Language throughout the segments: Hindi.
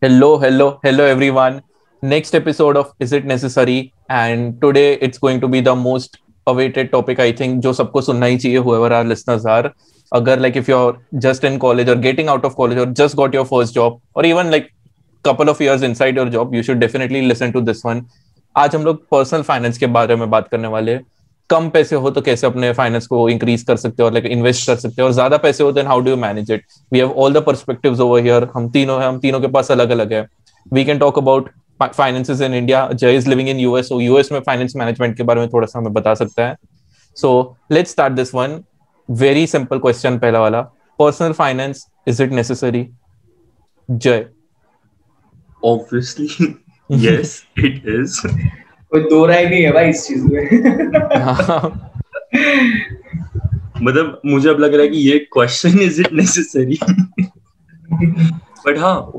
Hello everyone. Next episode of Is It Necessary? And today it's going to be the most awaited topic, I think, जो सबको सुनना ही चाहिए, whoever our listeners are. अगर like if you're just in college or getting out of college or just got your first job or even like couple of years inside your job, you should definitely listen to this one. आज हम लोग पर्सनल फाइनेंस के बारे में बात करने वाले हैं. कम पैसे हो तो कैसे अपने फाइनेंस को इंक्रीज कर सकते हो और लाइक इन्वेस्ट कर सकते हो, और ज्यादा पैसे हो then how do you manage it. We have all the perspectives over here. हम तीनों के पास अलग अलग है. We can talk about finances in India. Jay is living in US, so US में फाइनेंस मैनेजमेंट के बारे में थोड़ा सा हमें बता सकता है. So let's start this one. Very simple question पहला वाला. Personal finance, is it necessary? Jay. Obviously, yes, it is. कोई दो राय नहीं है भाई इस चीज में. मतलब मुझे अब लग रहा है कि ये question is it necessary. But हाँ,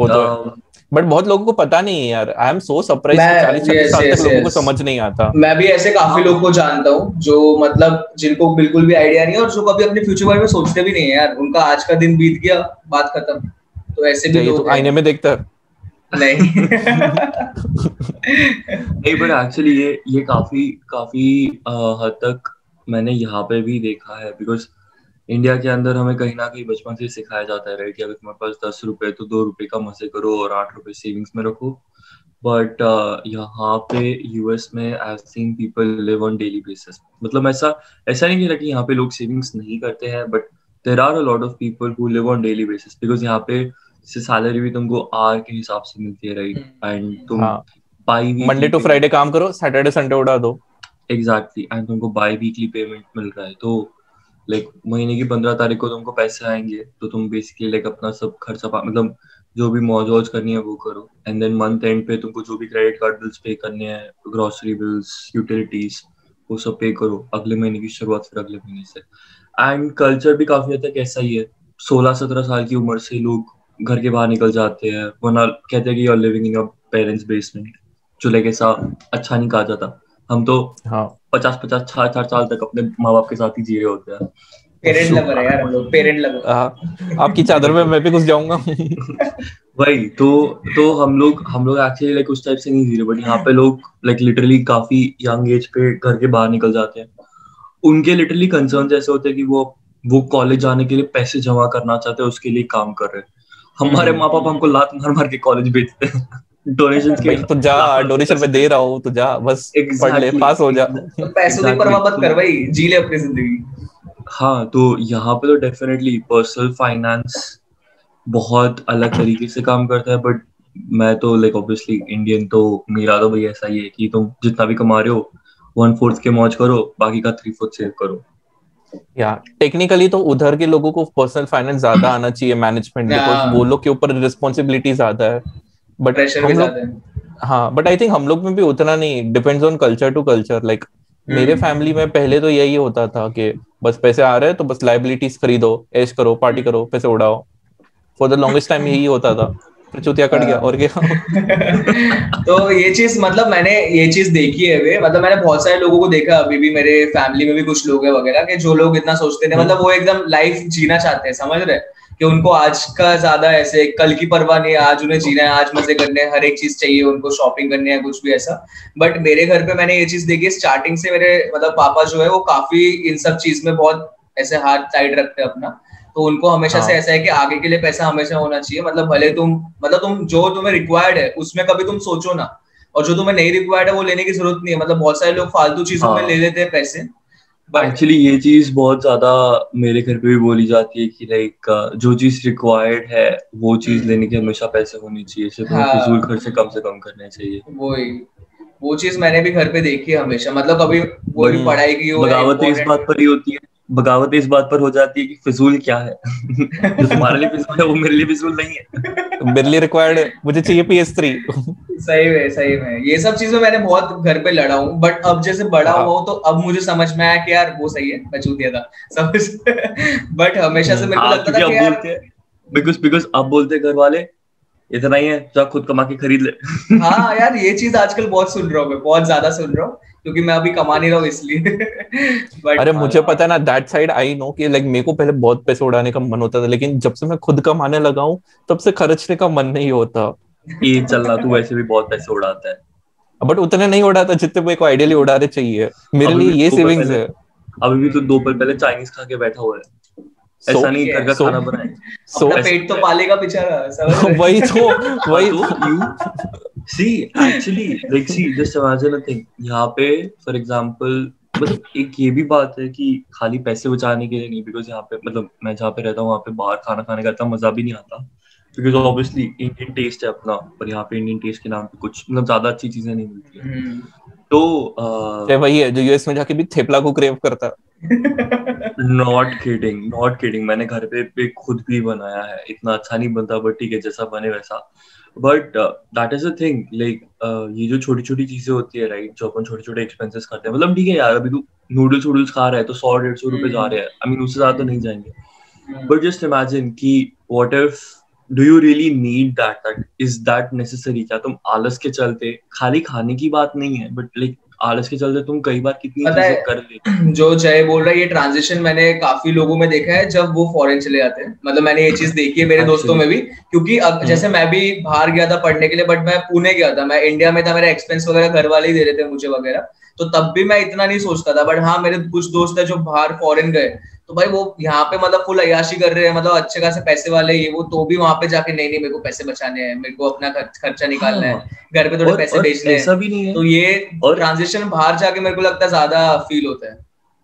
बट बहुत लोगों को पता नहीं है यार. I am so surprise. 40-50 साल तक लोगों को समझ नहीं आता. मैं भी ऐसे काफी लोगों को जानता हूँ जो मतलब जिनको बिल्कुल भी आइडिया नहीं है और जो कभी अपने फ्यूचर बारे में सोचते भी नहीं है यार. उनका आज का दिन बीत गया, बात खत्म. तो ऐसे भी लोग आईने में देखता है. नहीं. नहीं, बट एक्चुअली ये काफी हद तक मैंने यहाँ पे भी देखा है. बिकॉज इंडिया के अंदर हमें कहीं ना कहीं बचपन से सिखाया जाता है, राइट, कि अगर तुम्हारे पास 10 रुपए तो 2 रुपए का मजे करो और 8 रुपए सेविंग्स में रखो. बट यहाँ पे यूएस में I seen people live on daily basis. मतलब ऐसा नहीं कह रहा कि यहाँ पे लोग सेविंग्स नहीं करते हैं, but there are a lot of people who live on daily basis. Because यहाँ पे सैलरी भी तुमको आवर के हिसाब से मिलती है, राइट, एंड तुम by week Monday to Friday काम करो, सैटरडे संडे उड़ा दो. एग्जैक्टली. एंड तुमको बाई वीकली पेमेंट मिल रहा है. तो लाइक महीने की 15 तारीख को तुमको पैसे आएंगे तो तुम बेसिकली लाइक अपना सब खर्चा मतलब जो भी मौज करनी है वो करो. एंड देन मंथ एंड पे तुमको जो भी क्रेडिट कार्ड बिल्स पे करने हैं, ग्रोसरी बिल्स, यूटिलिटीज, वो सब पे करो अगले महीने की शुरुआत, फिर अगले महीने से. एंड कल्चर भी काफी हद तक ऐसा ही है. 16-17 साल की उम्र से लोग घर के बाहर निकल जाते हैं, वरना कहते हैं कि you are living in your parents basement, जो लाइक ऐसा अच्छा नहीं कहा जाता. हम तो 50-50 60 साल तक अपने माँ बाप के साथ ही जी रहे होते हैं. पेरेंट लवर है यार हम लोग, पेरेंट लवर. आपकी चादर में मैं भी घुस जाऊंगा. वही तो हम लोग एक्चुअली लाइक उस टाइप से नहीं जी रहे. बट यहाँ पे लोग लाइक लिटरली काफी यंग एज पे घर के बाहर निकल जाते हैं. उनके लिटरली कंसर्न ऐसे होते हैं कि वो कॉलेज जाने के लिए पैसे जमा करना चाहते हैं, उसके लिए काम कर रहे हैं. हमारे माँ बाप हमको लात मार के कॉलेज भेजते हैं. डोनेशन के तो जा, डोनेशन में दे रहा हूँ तो जा, बस पढ़ ले, पास हो जा. पैसों की परवाह मत कर भाई, जी ले अपनी जिंदगी. हाँ, तो यहाँ पे तो डेफिनेटली पर्सनल फाइनेंस बहुत अलग तरीके से काम करता है. बट मैं तो लाइक ऑब्वियसली इंडियन, तो मेरा तो भाई ऐसा ही है कि तुम जितना भी कमा रहे हो 1/4 के मौज करो, बाकी का 3/4 सेव करो. या टेक्निकली तो उधर के लोगों को पर्सनल फाइनेंस ज्यादा आना चाहिए, मैनेजमेंट, बिकॉज वो लोग के ऊपर रिस्पॉन्सिबिलिटी ज्यादा है. बट प्रेशर भी ज्यादा है. हाँ, बट आई थिंक हम लोग में भी उतना नहीं. Depends on culture to culture. Like मेरे फैमिली में पहले तो यही होता था कि बस पैसे आ रहे हैं तो बस लाइबिलिटीज खरीदो, ऐश करो, पार्टी करो, पैसे उड़ाओ. फॉर द लॉन्गेस्ट टाइम यही होता था. फिर चुतिया कट गया और क्या. तो ये चीज मतलब मैंने ये चीज देखी है वे. मतलब मैंने बहुत सारे लोगों को देखा, अभी भी मेरे फैमिली में भी कुछ लोग हैं वगैरह के जो लोग इतना सोचते थे, मतलब वो एकदम लाइफ जीना चाहते हैं, समझ रहे, कि उनको आज का ज्यादा ऐसे कल की परवाह नहीं है. आज उन्हें जीना है, आज मजे करने हैं, हर एक चीज चाहिए उनको, शॉपिंग करनी है, कुछ भी ऐसा. बट मेरे घर पे मैंने ये चीज देखी स्टार्टिंग से. मेरे मतलब पापा जो है वो काफी इन सब चीज में बहुत ऐसे हाथ टाइट रखते हैं अपना. तो उनको हमेशा से ऐसा है कि आगे के लिए पैसा हमेशा होना चाहिए. मतलब भले तुम जो तुम्हें रिक्वायर्ड है उसमें कभी तुम सोचो ना, और जो तुम्हें नहीं रिक्वायर्ड है वो लेने की जरूरत नहीं है. मतलब बहुत सारे लोग फालतू चीजों में ले लेते हैं पैसे. एक्चुअली ये चीज बहुत ज्यादा मेरे घर पे भी बोली जाती है कि लाइक जो चीज रिक्वायर्ड है वो चीज लेने के हमेशा पैसे होने चाहिए, सिर्फ फिजूल खर्चे कम से कम करने चाहिए. वो चीज मैंने भी घर पे देखी है हमेशा. मतलब कभी वो भी पढ़ाई की हो, बगावत इस बात पर ही होती है, बगावत इस बात पर हो जाती है कि फिजूल क्या है. जो तुम्हारे लिए फिजूल है वो मेरे लिए फिजूल नहीं है. मेरे लिए रिक्वायर्ड है, मुझे चाहिए PS3. सही में ये सब चीजें मैंने बहुत घर पे लड़ा हूँ. बट अब जैसे बड़ा हुआ हूँ तो अब मुझे समझ में आया कि यार वो सही है, मैं चूतिया था समझ. बट हमेशा से मेरे को लगता था कि यार बिकॉज़ अब बोलते घर वाले इतना ही है, जा खुद कमा के खरीद ले. हाँ यार, ये चीज आजकल बहुत सुन रहा हूँ मैं, बहुत ज्यादा सुन रहा हूँ, क्योंकि मैं अभी कमा नहीं रहा हूँ इसलिए. अरे मुझे पता है ना, दैट साइड आई नो कि लाइक मेरे को पहले बहुत पैसे उड़ाने का मन होता था, लेकिन जब से मैं खुद कमाने लगा हूँ तब से खर्चने का मन नहीं होता. ये चलना, तू वैसे भी बहुत पैसे उड़ाता है। बट उतने नहीं उड़ाता जितने मेरे को आइडियली उड़ाने चाहिए, मेरे लिए ये सेविंग्स है। अभी भी तू 2 पल पहले चाइनीज खा के बैठा हुआ है, ऐसा नहीं घर का खाना बनाए, अपना पेट तो पालेगा बेचारा। वही तो see actually like see just imagine a thing, यहाँ पे फॉर एग्जांपल मतलब एक ये भी बात है कि खाली पैसे बचाने के लिए नहीं, बिकॉज यहाँ पे मतलब मैं जहाँ पे रहता हूँ वहाँ पे बाहर खाना खाने का इतना मजा भी नहीं आता, बिकॉज ऑब्वियसली इंडियन टेस्ट है अपना, और यहाँ पे इंडियन टेस्ट के नाम पे कुछ मतलब ज्यादा अच्छी चीजें नहीं मिलती है। तो वही है जो यूएस में जाके भी थेपला को क्रेव करता है। नॉट किडिंग, मैंने घर पे खुद भी बनाया है, इतना अच्छा नहीं बनता बट ठीक है जैसा बने वैसा। But that is a thing like ये जो छोटी छोटी चीजें होती है राइट, जो अपन छोटे छोटे एक्सपेंसेस करते हैं, मतलब ठीक है यार अभी तू नूडल्स खा रहा है तो 100-150 रुपए जा रहे हैं, आई मीन उससे ज्यादा तो नहीं जाएंगे, बट जस्ट इमेजिन कि what if do you really need that is that necessary? क्या तुम आलस के चलते, खाली खाने की बात नहीं है बट लाइक आलस के चलते तुम कई बार कितनी चीजें कर लेते। जो जय बोल रहा है ये ट्रांजिशन मैंने काफी लोगों में देखा है जब वो फॉरेन चले जाते हैं, मतलब मैंने ये चीज देखी है मेरे दोस्तों में भी, क्योंकि अब जैसे मैं भी बाहर गया था पढ़ने के लिए, बट मैं पुणे गया था, मैं इंडिया में था, मेरा एक्सपेंस वगैरह घर वाले ही दे रहे थे मुझे वगैरह, तो तब भी मैं इतना नहीं सोचता था। बट हाँ मेरे कुछ दोस्त है जो बाहर फॉरेन गए, तो भाई वो यहाँ पे मतलब फुल अय्याशी कर रहे हैं, मतलब अच्छे खासे पैसे वाले ये वो, तो भी वहां पे जाके नहीं मेरे को पैसे बचाने हैं, मेरे को अपना खर्चा निकालना है, घर पे थोड़े पैसे भेजने ऐसा भी नहीं है, तो ये ट्रांजिशन बाहर जाके मेरे को लगता है ज्यादा फील होता है।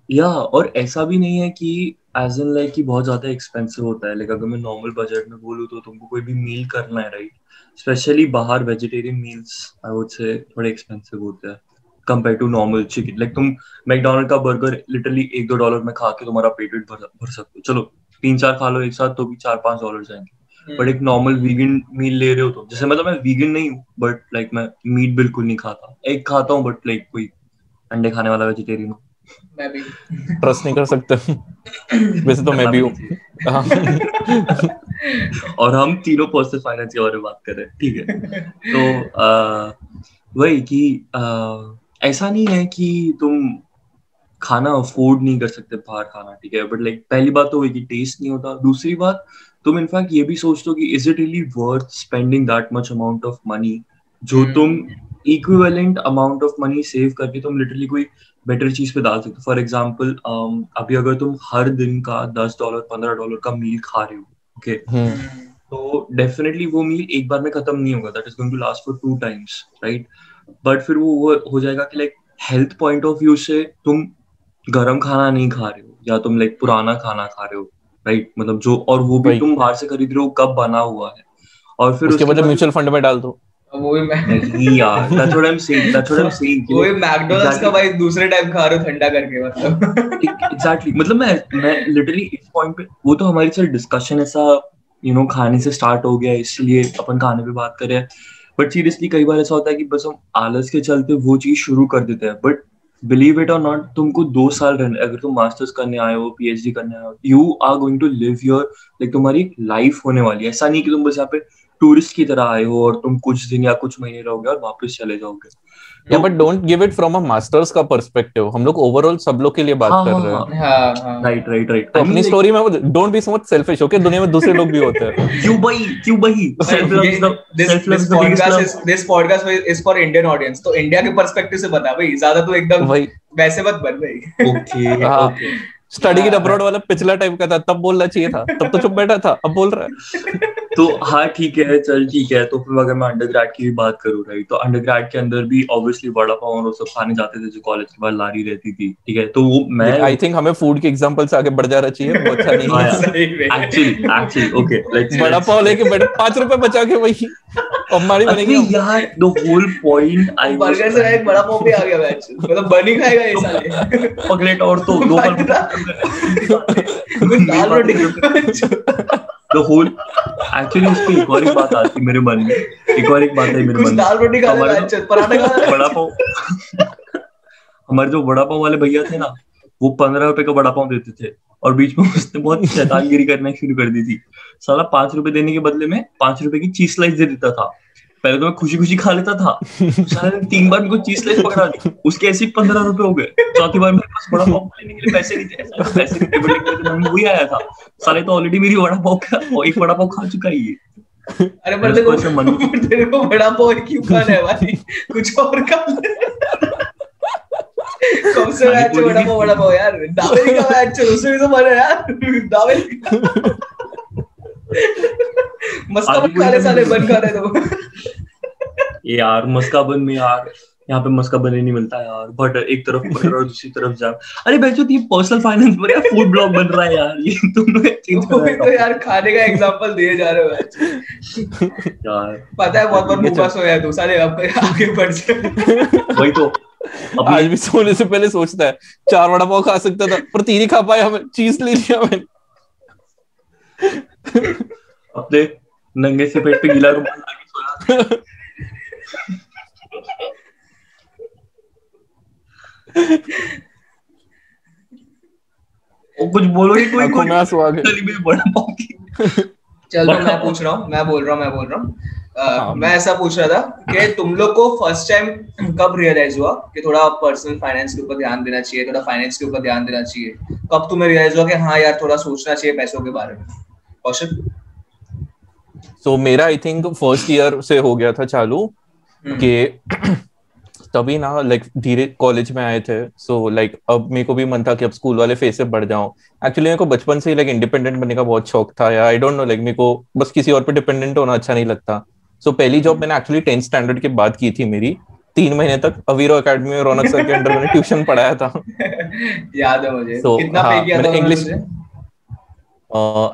या और ऐसा भी नहीं है कि एज इन लाइक कि बहुत ज्यादा एक्सपेंसिव होता है, लाइक अगर मैं नॉर्मल बजट में बोलूँ तो तुमको कोई भी मील करना है राइट, स्पेशली बाहर vegetarian meals I would say थोड़े एक्सपेंसिव होते हैं compare to normal chicken. Like तुम मैकडोनल्ड का बर्गर लिटरली $1-2 में खा के तुम्हारा पेट भर सकते हो, चलो 3-4 खा लो एक साथ तो भी $4-5 जाएंगे, बट एक नॉर्मल वीगन मील ले रहे हो तो, जैसे मतलब मैं वीगन नहीं हूँ बट लाइक मैं मीट बिल्कुल नहीं खाता, एग खाता हूँ बट लाइक कोई अंडे खाने वाला वेजिटेरियन हूँ, मैं भी ट्रस्ट नहीं कर सकते वैसे तो मैं भी हूँ। और हम तीनों पर्सनल फाइनेंस के बारे में बात कर रहे हैं, ठीक है। तो वही कि ऐसा नहीं है कि तुम खाना अफोर्ड नहीं कर सकते बाहर खाना, ठीक है, बट लाइक पहली बात तो हुई कि टेस्ट नहीं होता, दूसरी बात तुम इनफैक्ट ये भी सोचते हो कि is it really worth spending that much amount of money, जो तुम equivalent amount of money save करके तुम लिटरली कोई बेटर चीज पे डाल सकते हो। फॉर एग्जाम्पल अभी अगर तुम हर दिन का $10-15 का मील खा रहे हो, ओके, तो डेफिनेटली वो मील एक बार में खत्म नहीं होगा, that is going to last for 2 times right, but फिर वो हो जाएगा कि like health point of view से तुम गरम खाना नहीं खा रहे हो या तुम लाइक पुराना खाना खा रहे हो राइट, मतलब जो, और वो भी तुम बाहर से खरीद रहे हो कब बना हुआ है, और फिर उसके बाद म्यूचुअल फंड में डाल दो। वो भी नहीं यार, that's what I'm saying वो भी मैकडॉनल्ड्स का भाई दूसरे टाइम खा रहे हो ठंडा करके, मतलब एग्जैक्टली, मतलब मैं लिटरली इस पॉइंट पे, वो तो हमारी चल डिस्कशन ऐसा खाने से स्टार्ट हो गया इसलिए अपन खाने पे बात कर रहे हैं, बट सीरियसली कई बार ऐसा होता है कि बस हम आलस के चलते वो चीज शुरू कर देते हैं, बट बिलीव इट और नॉट तुमको 2 साल रहने, अगर तुम मास्टर्स करने आए हो, पीएचडी करने आए हो, you are going to live your like तुम्हारी लाइफ होने वाली है, ऐसा नहीं कि तुम बस यहाँ पे टूरिस्ट की तरह आए हो और तुम कुछ दिन या कुछ महीने रहोगे और वापस चले जाओगे। या but don't give it from a masters का पर्सपेक्टिव, हम लोग ओवरऑल सब लोग के लिए बात कर रहे हैं। राइट तो अपनी स्टोरी में don't be so much selfish, okay, दुनिया में दूसरे लोग भी होते हैं। क्यों भाई this podcast is for Indian audience, तो इंडिया के पर्सपेक्टिव से बता भाई, ज्यादा तो एकदम वैसे मत बन भाई। ओके स्टडी इन अब्रॉड वाला पिछला टाइम का था, तब बोलना चाहिए था, तब तो चुप बैठा था, अब बोल रहा है। तो हाँ ठीक है, चल ठीक है, तो फिर अगर मैं अंडरग्रेड की भी बात करूँ राइट, तो अंडरग्रेड के अंदर भी ऑब्वियसली वड़ा पाव और वो सब खाने जाते थे जो कॉलेज के बाद लारी रहती थी, ठीक है, तो वो मैं आई थिंक हमें फूड के एग्जांपल से आगे बढ़ जाना चाहिए, वो अच्छा नहीं है actually okay, let's vada pav लेके बैठ ₹5 बचा के वही हमारी बनेगी यार, the whole point I burger से एक बड़ा पाव भी आ गया मैच, मतलब बन ही खाएगा ये साले पगलेट, और तो 2 दाल रोटी The whole actually उसकी एक और बात आती मेरे मन में, एक बात है मेरे मन में, दाल रोटी खा रहे हैं, पराठा खा रहे हैं, बड़ा पाव हमारे जो बड़ा पाव वाले भैया थे ना, वो ₹15 का बड़ा पाव देते थे, और बीच में उसने बहुत शैतानगिरी करना शुरू कर दी थी, साला ₹5 देने के बदले में ₹5 की चीज स्लाइस दे देता था। पहले तो मैं खुशी खा लेता था, साले ने 3 बार मेरे को चीज स्लाइस पकड़ा दी, उसके ऐसे ही ₹15 हो गए, चौथी बार मेरे पास बड़ा पाव लेने के लिए पैसे नहीं थे, वही आया था, साले तो ऑलरेडी मेरी बड़ा पाव का और एक बड़ा पाव खा चुका है ये। अरे पर तेरे को बड़ा पाव क्यों खाना है भाई, कुछ और खा ले। कौन से मैच बड़ा पाव यार, दावेली का मैच उसमें भी तो मजा यार, दावेली मस्का बन खा ले साले, बन खा रहे तो यार मस्का बन में यार, यहाँ पे मस्का बन ही नहीं मिलता यार, बट एक तरफ बटर और दूसरी तरफ जाम। अरे बच्चों ये पर्सनल फाइनेंस पर यार फूड ब्लॉग बन रहा है यार, ये तुम लोग चेंज कर रहे हो तो यार, खाने का एग्जांपल दिए जा रहे हो यार। पता है बहुत बार मुंह बस हो गया तू साले, अब आगे बढ़ जा। वही तो आज भी सोने से पहले सोचता है 4 वड़ा पाव खा सकता था पर 3 ही खा पाया, हमें चीज ले लिया मैंने। अपने नंगे से पेट पे गीला रुमाल लगा के सोया। कुछ बोलो ही, कोई बड़ा पाव की। चलो मैं पूछ रहा हूँ, मैं बोल रहा हूँ। मैं ऐसा पूछ रहा था कि तुम लोग को फर्स्ट टाइम कब रियलाइज हुआ कि थोड़ा पर्सनल फाइनेंस के ऊपर ध्यान देना चाहिए, थोड़ा फाइनेंस के ऊपर ध्यान देना चाहिए? कब तुम्हें रियलाइज हुआ कि हाँ यार थोड़ा सोचना चाहिए पैसों के बारे में? कौशल? सो मेरा आई थिंक फर्स्ट ईयर से हो गया था चालू कि तभी ना लाइक धीरे कॉलेज में आए थे। सो लाइक अब मेरे को भी मन था कि अब स्कूल वाले फेज से बढ़ जाऊं। एक्चुअली मेरे को बचपन से ही लाइक इंडिपेंडेंट बनने का बहुत शौक था या आई डोंट नो, लाइक मेरे को बस किसी और पे डिपेंडेंट होना अच्छा नहीं लगता। सो पहली जॉब मैंने एक्चुअली 10th स्टैंडर्ड के बाद की थी मेरी। 3 महीने तक अवीरो एकेडमी में रौनक सर के अंडर मैंने ट्यूशन पढ़ाया था। याद है मुझे। So, कितना पे किया था इंग्लिश?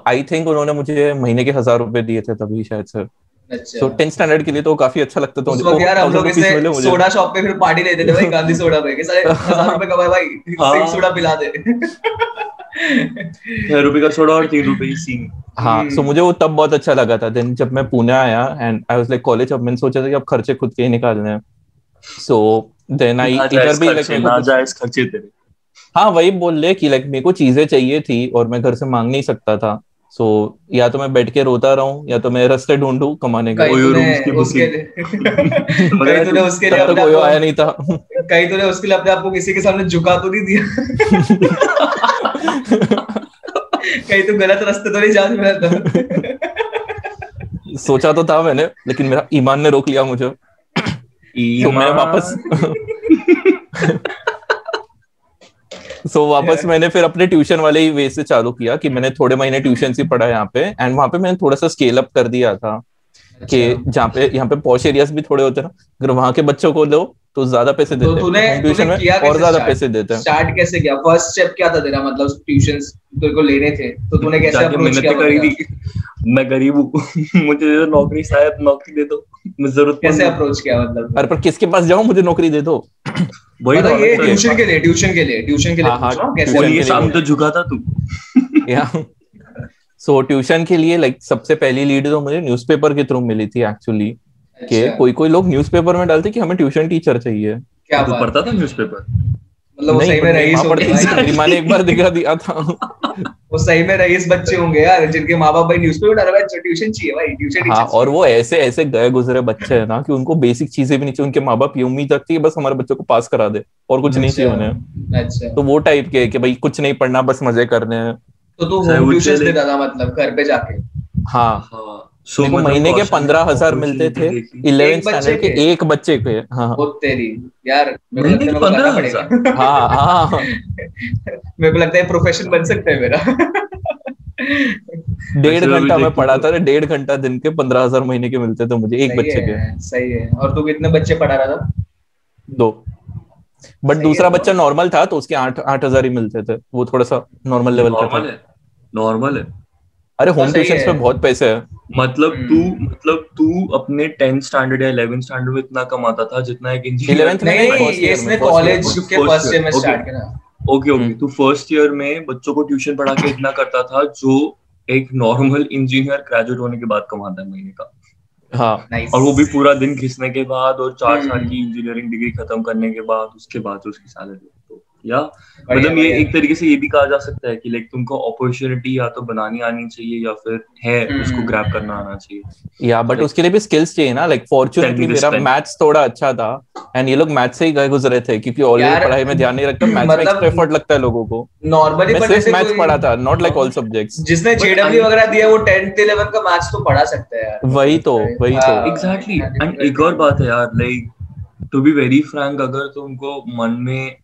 आई थिंक उन्होंने मुझे महीने के 1000 रुपए दिए थे तभी शायद सर। अच्छा। So 10th स्टैंडर्ड के लिए तो काफी अच्छा लगता था मुझे। यार हम लोग इसे सोडा शॉप पे फिर पार्टी देते थे भाई, गांधी सोडा पे, कि साले 1000 रुपए का भाई सिंह सोडा पिला दे। 6 रुपए का सोडा और 3 रुपए की सिंह। हाँ, सो मुझे वो तब बहुत अच्छा लगा था। देन जब मैं पुणे आया and I was like college, अब मैंने सोचा था कि अब खर्चे खुद के ही निकालने हैं। सो देन आई इधर भी लाइक ना जायज खर्चे तेरे। हाँ वही बोल ले कि लाइक मेरे को चीजें चाहिए थी और मैं घर से मांग नहीं सकता था। सो या तो मैं बैठ के रोता रहूं या तो मैं रास्ते ढूंढूं कमाने का। उसके लिए कहीं तूने उसके लिए कोई आया नहीं था। कहीं तूने उसके लिए अपने आप को किसी के सामने झुका तो नहीं दिया? कहीं तू गलत रास्ते तो नहीं जा रहा था? सोचा तो था मैंने, लेकिन मेरा ईमान ने रोक लिया मुझे। तो मैं वापस वापस मैंने फिर अपने ट्यूशन वाले ही वे से चालू किया कि मैंने थोड़े महीने ट्यूशन ही पढ़ा यहाँ पे। एंड वहां पे मैंने थोड़ा सा स्केल अप कर दिया था कि जहाँ पे यहाँ पे पॉश एरियाज भी थोड़े होते हैं ना, अगर वहां के बच्चों को लो तो ज्यादा पैसे देते हैं, ट्यूशन में और ज्यादा पैसे देते हैं। स्टार्ट कैसे किया? फर्स्ट स्टेप क्या था तेरा? मतलब ट्यूशंस तेरे को लेने थे तो तूने कैसे अप्रोच किया? करी थी, मैं गरीब हूँ, मुझे दे दो नौकरी, शायद नौकरी दे दो, मैं जरूरत कैसे अप्रोच किया? मतलब अरे पर किसके पास जाऊँ, मुझे नौकरी दे दो। वही मतलब ये ट्यूशन के लिए कैसे ये सामने तो झुका था तू। सो ट्यूशन के लिए लाइक सबसे पहली लीड तो मुझे न्यूज़पेपर के थ्रू मिली थी एक्चुअली। कि कोई लोग न्यूज़पेपर में डालते कि हमें ट्यूशन टीचर चाहिए। क्या तू पढ़ता था न्यूज़पेपर? मतलब सही में रईस होंगे, माँ ने एक बार दिखा दिया था। वो सही में रईस बच्चे होंगे यार, जिनके माँ बाप भाई न्यूज़पेपर डाल रहा है, ट्यूशन चाहिए भाई, ट्यूशन टीचर। हाँ, और वो ऐसे गए गुजरे बच्चे हैं ना कि उनको बेसिक चीजें भी नहीं चाहिए। उनके माँ बाप ये उम्मीद रखती है बस हमारे बच्चों को पास करा दे और कुछ नहीं चाहिए उन्हें। अच्छा, तो वो टाइप के कि भाई कुछ नहीं पढ़ना, बस मजे करने हैं। तो तू होम ट्यूशन देता था मतलब घर पे जाके? हाँ, महीने के 15,000 मिलते थे 11th स्टैंडर्ड के एक बच्चे के। हाँ वो तेरी यार, महीने के 15,000। हाँ मेरे को लगता है प्रोफेशन बन सकता है मेरा। 1.5 घंटा मैं पढ़ाता था, 1.5 घंटा दिन के 15,000 महीने के मिलते थे मुझे एक बच्चे के। सही है। और तू कितने बच्चे पढ़ा रहा था? 2। बट दूसरा बच्चा नॉर्मल था तो उसके 8,000 ही मिलते थे। वो थोड़ा सा नॉर्मल लेवल का था। नॉर्मल है। अरे होम ट्यूशन पे बहुत पैसे है। मतलब तू अपने 10th स्टैंडर्ड या 11th स्टैंडर्ड में इतना कमाता था जितना एक इंजीनियर। 11th नहीं, इसने कॉलेज के फर्स्ट ईयर में स्टार्ट किया। ओके तू फर्स्ट ईयर में बच्चों को ट्यूशन पढ़ा के इतना करता था जो एक नॉर्मल इंजीनियर ग्रेजुएट होने के बाद कमाता है महीने का। हाँ, और वो भी पूरा दिन घिसने के बाद और 4 साल की इंजीनियरिंग डिग्री खत्म करने के बाद, उसके बाद उसकी सैलरी। तो या मतलब ये एक तरीके से ये भी कहा जा सकता है कि लाइक तुमको अपॉर्चुनिटी या तो बनानी आनी चाहिए या फिर है उसको ग्रैब करना आना चाहिए। या बट उसके लिए भी स्किल्स चाहिए ना, लाइक फॉर्चुनेटली मेरा मैथ्स थोड़ा अच्छा था एंड ये लोग मैथ्स से ही गए गुजरे थे क्योंकि ऑलरेडी पढ़ाई में ध्यान नहीं रखता, मैथ्स में एक्स्ट्रा एफर्ट लगता है लोगों को। नॉर्मली मैं सिर्फ मैथ्स पढ़ा था, नॉट लाइक ऑल सब्जेक्ट्स। जिसने जेडब्ल्यू वगैरह दिया वो 10th 11th का मैथ्स तो पढ़ा सकता है यार। वही तो एग्जैक्टली। एंड एक और बात है यार, like to be very frank, अगर तुमको मन में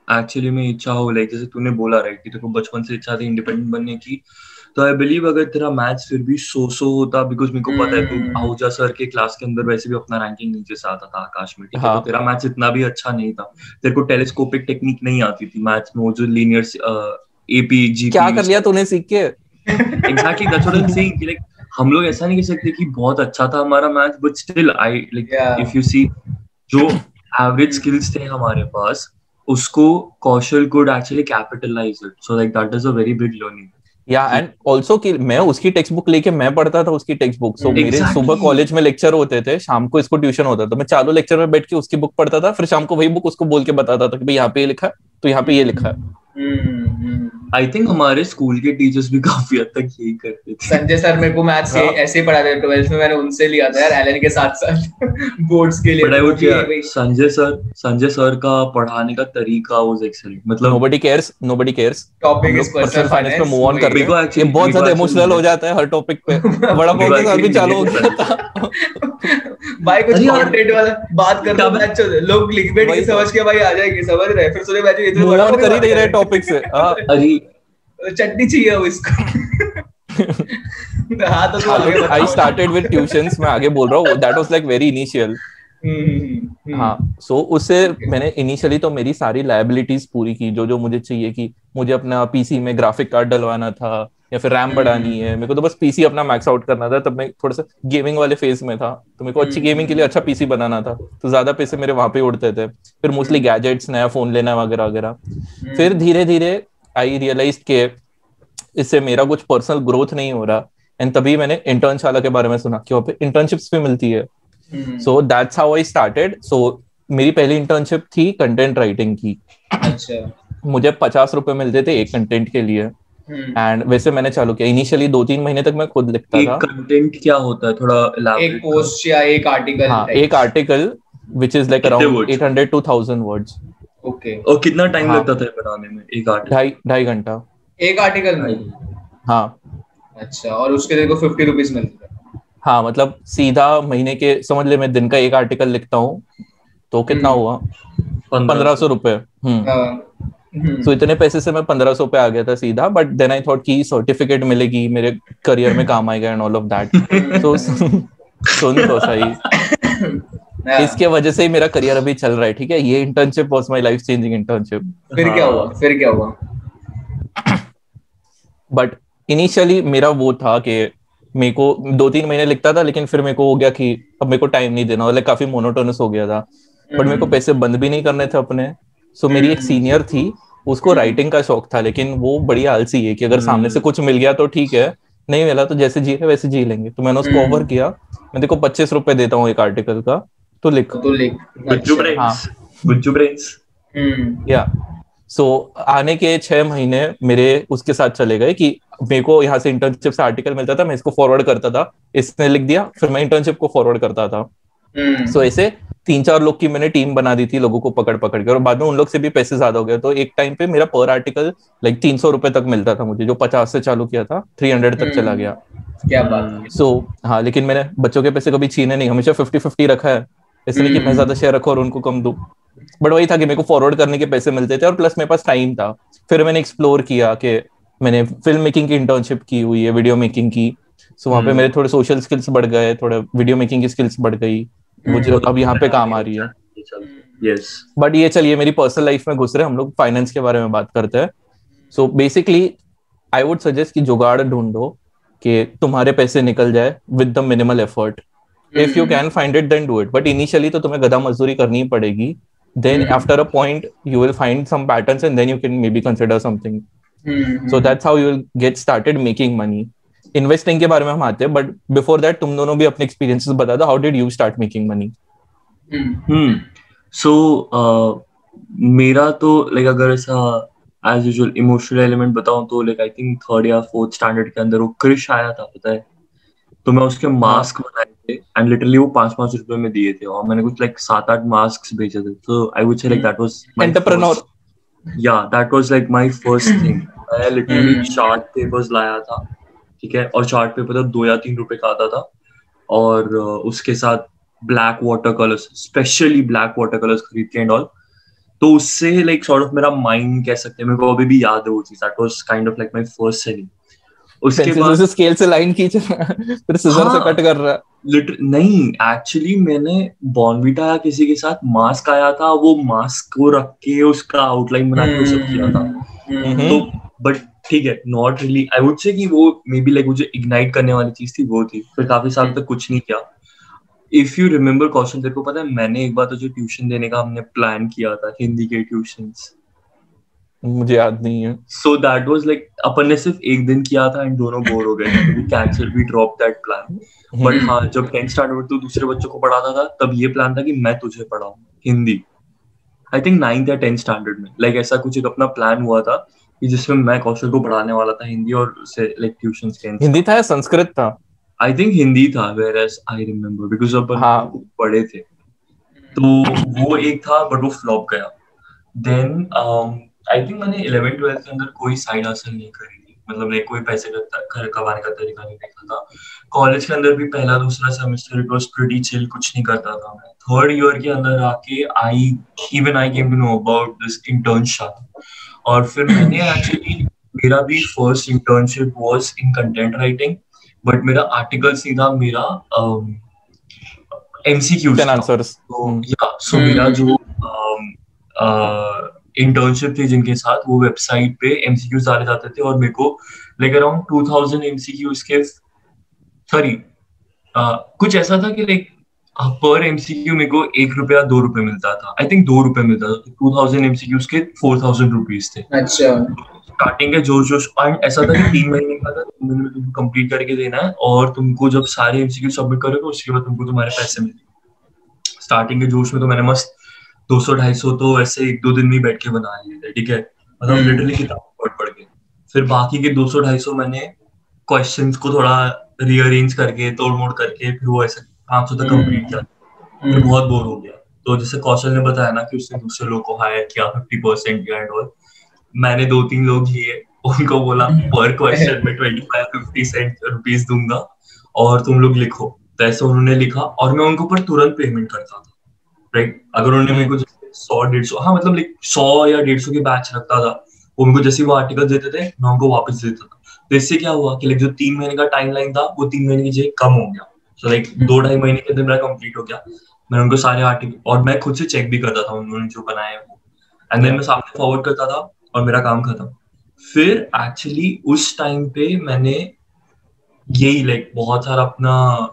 एक्चुअली में इच्छा हो, लाइक जैसे तूने बोला राइट कि तेरे को बचपन से इच्छा थी इंडिपेंडेंट बनने की, तो आई बिलीव अगर तेरा मैथ्स फिर भी सो होता, बिकॉज मेरे को पता है तू आहूजा सर के क्लास के अंदर वैसे भी अपना रैंकिंग नीचे से आता था आकाश में, ठीक है, तो तेरा मैथ्स इतना भी अच्छा नहीं था, तेरे को टेलीस्कोपिक टेक्निक नहीं आती थी मैथ्स में, वो जो लीनियर एपी जीपी क्या कर लिया तूने सीख के। Exactly that's what I am saying, like हम लोग ऐसा नहीं कह सकते कि बहुत अच्छा था हमारा maths, but still I like if you see जो एवरेज स्किल्स थे हमारे पास उसको कौशल could actually capitalize it, so like that is a very big learning. Yeah, and also कि मैं उसकी टेक्स्ट बुक लेके मैं पढ़ता था उसकी टेक्स्ट बुक, सो मेरे सुबह कॉलेज में लेक्चर होते थे, शाम को इसको ट्यूशन होता था, मैं चालू लेक्चर में बैठ के उसकी बुक पढ़ता था, फिर शाम को वही बुक उसको बोल के बताता था कि भाई यहाँ पे ये लिखा है तो यहाँ पे ये लिखा है। आई थिंक हमारे स्कूल के टीचर्स भी काफी हद तक यही करते थे। संजय सर मेरे को मैथ्स ऐसे ही पढ़ाते थे 12th में, मैंने उनसे लिया था यार एलन के साथ बोर्ड्स के लिए। संजय सर का पढ़ाने का तरीका वाज एक्सीलेंट, मतलब nobody cares topic is personal finance पे मूव ऑन कर रहे हैं, ये बहुत ज्यादा इमोशनल हो जाता है हर टॉपिक पे, बड़ा फोकस के साथ भी चालू हो गया था भाई कुछ कंटेंट वाला बात करना अच्छा लोग क्लिकबेट की समझ के भाई आ जाएंगे, समझ रहे, फिर सोचे बैठे इतने मूव ऑन कर ही नहीं रहे टॉपिक से। अरे चटनी चाहिए वो इसको। हाँ तो I started with tuitions, मैं आगे बोल रहा हूँ, that was like very initial। हाँ, so उससे मैंने इनिशियली तो मेरी सारी लायबिलिटीज पूरी की जो मुझे चाहिए, कि मुझे अपना पीसी में ग्राफिक कार्ड डलवाना था या फिर रैम बढ़ानी है, मेरे को तो बस पीसी अपना मैक्स आउट करना था, तब मैं थोड़ा सा गेमिंग वाले फेज में था, तो मेरे को अच्छी गेमिंग के लिए अच्छा पीसी बनाना था, तो ज्यादा पैसे मेरे वहां पे उड़ते थे, फिर मोस्टली गैजेट्स, नया फोन लेना वगैरह वगैरह। फिर धीरे धीरे आई रियलाइज के इससे मेरा कुछ पर्सनल ग्रोथ नहीं हो रहा, एंड तभी मैंने इंटर्नशाला के बारे में सुना कि वहाँ पे इंटर्नशिप्स भी मिलती है, so that's how I started. So मेरी पहली इंटर्नशिप थी कंटेंट राइटिंग की। अच्छा। मुझे 50 रुपए मिलते थे एक कंटेंट के लिए, एंड वैसे मैंने चालू किया। इनिशियली 2-3 महीने तक मैं खुद लिखता था। कंटेंट क्या होता है, थोड़ा एक पोस्ट या एक आर्टिकल? हाँ, एक article which is like around 800 to 1000 words. Okay. और कितना टाइम लगता था बनाने में एक आर्टिकल? 2.5 घंटा एक आर्टिकल में? हाँ। अच्छा, और उसके लिए को 50 रुपीज मिलते थे? हाँ, मतलब सीधा महीने के समझ ले, मैं दिन का एक आर्टिकल लिखता हूँ तो कितना हुआ, 1500 रुपए। तो इतने पैसे से मैं 1500 पे आ गया था सीधा, बट देन आई थॉट कि सर्टिफिकेट मिलेगी, मेरे करियर में काम आएगा एंड ऑल ऑफ दैट। सो सुन तो सही, इसके वजह से ही मेरा करियर अभी चल रहा है, ठीक है। ये internship was my life changing internship. फिर क्या हुआ? बट इनिशियली मेरा वो था कि मेरे को 2-3 महीने लिखता था, लेकिन फिर मेरे को हो गया कि अब मेरे को टाइम नहीं देना, मतलब काफी मोनोटोनस हो गया था, बट मेरे को पैसे बंद भी नहीं करने थे अपने। सो मेरी एक सीनियर थी, उसको राइटिंग का शौक था, लेकिन वो बड़ी आलसी है कि अगर सामने से कुछ मिल गया तो ठीक है, नहीं मिला तो जैसे जी है वैसे जी लेंगे। तो मैंने उसको ऑफर किया, मैं देखो 25 रुपए देता हूँ एक आर्टिकल का, तो लिख। या सो आने के 6 महीने मेरे उसके साथ चले गए कि मेरे को यहाँ से इंटर्नशिप से आर्टिकल मिलता था, मैं इसको फॉरवर्ड करता था, इसने लिख दिया, फिर मैं इंटर्नशिप को फॉरवर्ड करता था। सो ऐसे 3-4 लोग की मैंने टीम बना दी थी, लोगों को पकड़ पकड़ के, और बाद में उन लोग से भी पैसे ज्यादा हो गए, तो एक टाइम पे मेरा पर आर्टिकल लाइक 300 रुपए तक मिलता था मुझे, जो 50 से चालू किया था 300 तक चला गया। क्या बात। सो हाँ, लेकिन मैंने बच्चों के पैसे कभी छीने नहीं, हमेशा 50-50 रखा है, इसलिए कि मैं ज्यादा शेयर रखूं और उनको कम दूं। बट वही था कि मेरे को फॉरवर्ड करने के पैसे मिलते थे और प्लस मेरे पास टाइम था। फिर मैंने एक्सप्लोर किया कि मैंने फिल्म मेकिंग की इंटर्नशिप की हुई है, वीडियो मेकिंग की। सो वहाँ पे मेरे थोड़े सोशल स्किल्स बढ़ गए, थोड़े वीडियो मेकिंग की स्किल्स बढ़ गई, मुझे अब यहाँ पे काम आ रही है। यस, बट ये चलिए मेरी पर्सनल लाइफ में घुस रहे, हम लोग फाइनेंस के बारे में बात करते हैं। So basically I would suggest कि जुगाड़ ढूंढो कि तुम्हारे पैसे निकल जाए with the minimal effort. If you can find it then do it, but initially तो तुम्हें गधा मजदूरी करनी ही पड़ेगी। Then after a point you will find some patterns and then you can maybe consider something. So that's how you will get started making money. Investing के बारे में हम आते हैं, but before that तुम दोनों भी अपने experiences बता दो. How did you start making money? So मेरा तो लाइक अगर ऐसा एज यूजुअल इमोशनल एलिमेंट बताऊं तो लाइक आई थिंक 3rd या 4th स्टैंडर्ड के अंदर वो क्रिश आया था, पता है? तो मैं उसके हाँ मास्क बनाए थे एंड लिटरली वो 5-5 रुपए में दिए थे, और मैंने कुछ लाइक 7-8 मास्क बेचे थे। तो I would say like that was my entrepreneur first, या that was like my first thing. मैं लिटरली चार्ट पेपर्स लाया था, ठीक है, और चार्ट पेपर तो 2 या 3 रुपए का आता था, और उसके साथ black water colours, specially black water colours खरीद के एंड ऑल। तो उससे लाइक सॉर्ट ऑफ मेरा माइंड कह सकते हैं, मेरे को अभी भी याद है वो चीज, that was kind of like my first selling. उसके पेंसिल बाद से स्केल से लाइन खींच रहा है, फिर सिजर से हाँ कट कर रहा है। नहीं, एक्चुअली मैंने बॉर्नविटा या किसी के साथ मास्क आया था, वो मास्क को रख के उसका आउटलाइन बना के वो सब किया था। तो बट ठीक है, नॉट रियली आई वुड से कि वो मे बी लाइक मुझे इग्नाइट करने वाली चीज थी, वो थी। फिर काफी साल तक कुछ नहीं किया। इफ यू रिमेम्बर कौशल, तेरे को पता है मैंने एक बार तो जो ट्यूशन देने का हमने प्लान किया था, हिंदी के ट्यूशंस, मुझे याद नहीं है। सो दैट वाज लाइक अपन ने सिर्फ एक दिन किया था एंड दोनों बोर हो गए थे, we cancel, we drop that plan. But हाँ, जब 10th स्टैंडर्ड में तू दूसरे बच्चों को पढ़ाता था, तब ये प्लान था कि मैं तुझे पढ़ाऊं हिंदी। आई थिंक 9th या 10th स्टैंडर्ड में लाइक ऐसा कुछ एक अपना प्लान हुआ था कि जिसमें मैं कौशल को पढ़ाने वाला था हिंदी, और उसे लाइक ट्यूशंस के हिंदी था या संस्कृत था? आई थिंक हिंदी था, whereas I remember because अपन हाँ पढ़े थे। तो वो एक था, बट वो फ्लॉप गया। देन आई थिंक मैंने 11th 12th के अंदर कोई साइड हासिल नहीं करी थी, मतलब मैं कोई पैसे घर कमाने का तरीका नहीं देखा था। कॉलेज के अंदर भी पहला दूसरा semester it was pretty chill, कुछ नहीं करता था मैं। 3rd ईयर के अंदर आके I came to know about this internship, और फिर मैंने एक्चुअली, मेरा भी first internship was in content writing, but मेरा आर्टिकल सीधा मेरा एमसीक्यूज क्वेश्चन था। आंसर्स। तो या सो मेरा जो इंटर्नशिप थी जिनके साथ, वो वेबसाइट पे एमसीक्यूज डाले जाते थे, और मेरे को लाइक अराउंड 2000 एमसीक्यूज के, सॉरी कुछ ऐसा था कि लाइक पर एमसीक्यू मेरे को 1 रुपया 2 रुपए मिलता था, आई थिंक 2 रुपए मिलता था। 2000 एमसीक्यूज के 4000 रुपीज थे। अच्छा। स्टार्टिंग के जोश जोश, एंड ऐसा था कि 3 महीने का था, 3 महीने में तुमको कंप्लीट करके देना है, और तुमको जब सारे एमसीक्यू सबमिट करोगे उसके बाद तुमको तुम्हारे पैसे मिलेंगे। स्टार्टिंग के जोश में तो मैंने मस्त 200-250 तो ऐसे 1-2 दिन में बैठ के बना लिए थे, ठीक है, मतलब लिटरली किताब पढ़ के। फिर बाकी के 200-250 मैंने क्वेश्चंस को थोड़ा रीअरेंज करके, तोड़ मोड़ करके, फिर वो ऐसे 500 तक कंप्लीट किया। फिर बहुत बोर हो गया, तो जैसे कौशल ने बताया ना कि उसने दूसरे लोग को हायर किया 50% किया एंड ऑल, मैंने 2-3 लोग लिए, उनको बोला पर क्वेश्चन में 25-50 सेंट रुपीज दूंगा और तुम लोग लिखो। तो ऐसे उन्होंने लिखा और मैं उनको पर तुरंत पेमेंट करता था, राइट? अगर उन्होंने मेरे को 100-150, हाँ मतलब 100 या 150 के बैच रखता था, वो मेरे को जैसे वो आर्टिकल देते थे मैं उनको वापस देता था। तो इससे क्या हुआ कि जो 3 महीने का टाइम लाइन था वो 3 महीने की जगह कम हो गया। सो लाइक 2-2.5 महीने के अंदर मेरा कंप्लीट हो गया। मैंने उनको सारे आर्टिकल, और मैं खुद से चेक भी करता था उन्होंने जो बनाए वो, एंड देन मैं सामने फॉरवर्ड करता था और मेरा काम खत्म। फिर एक्चुअली उस टाइम पे मैंने यही लाइक बहुत सारा अपना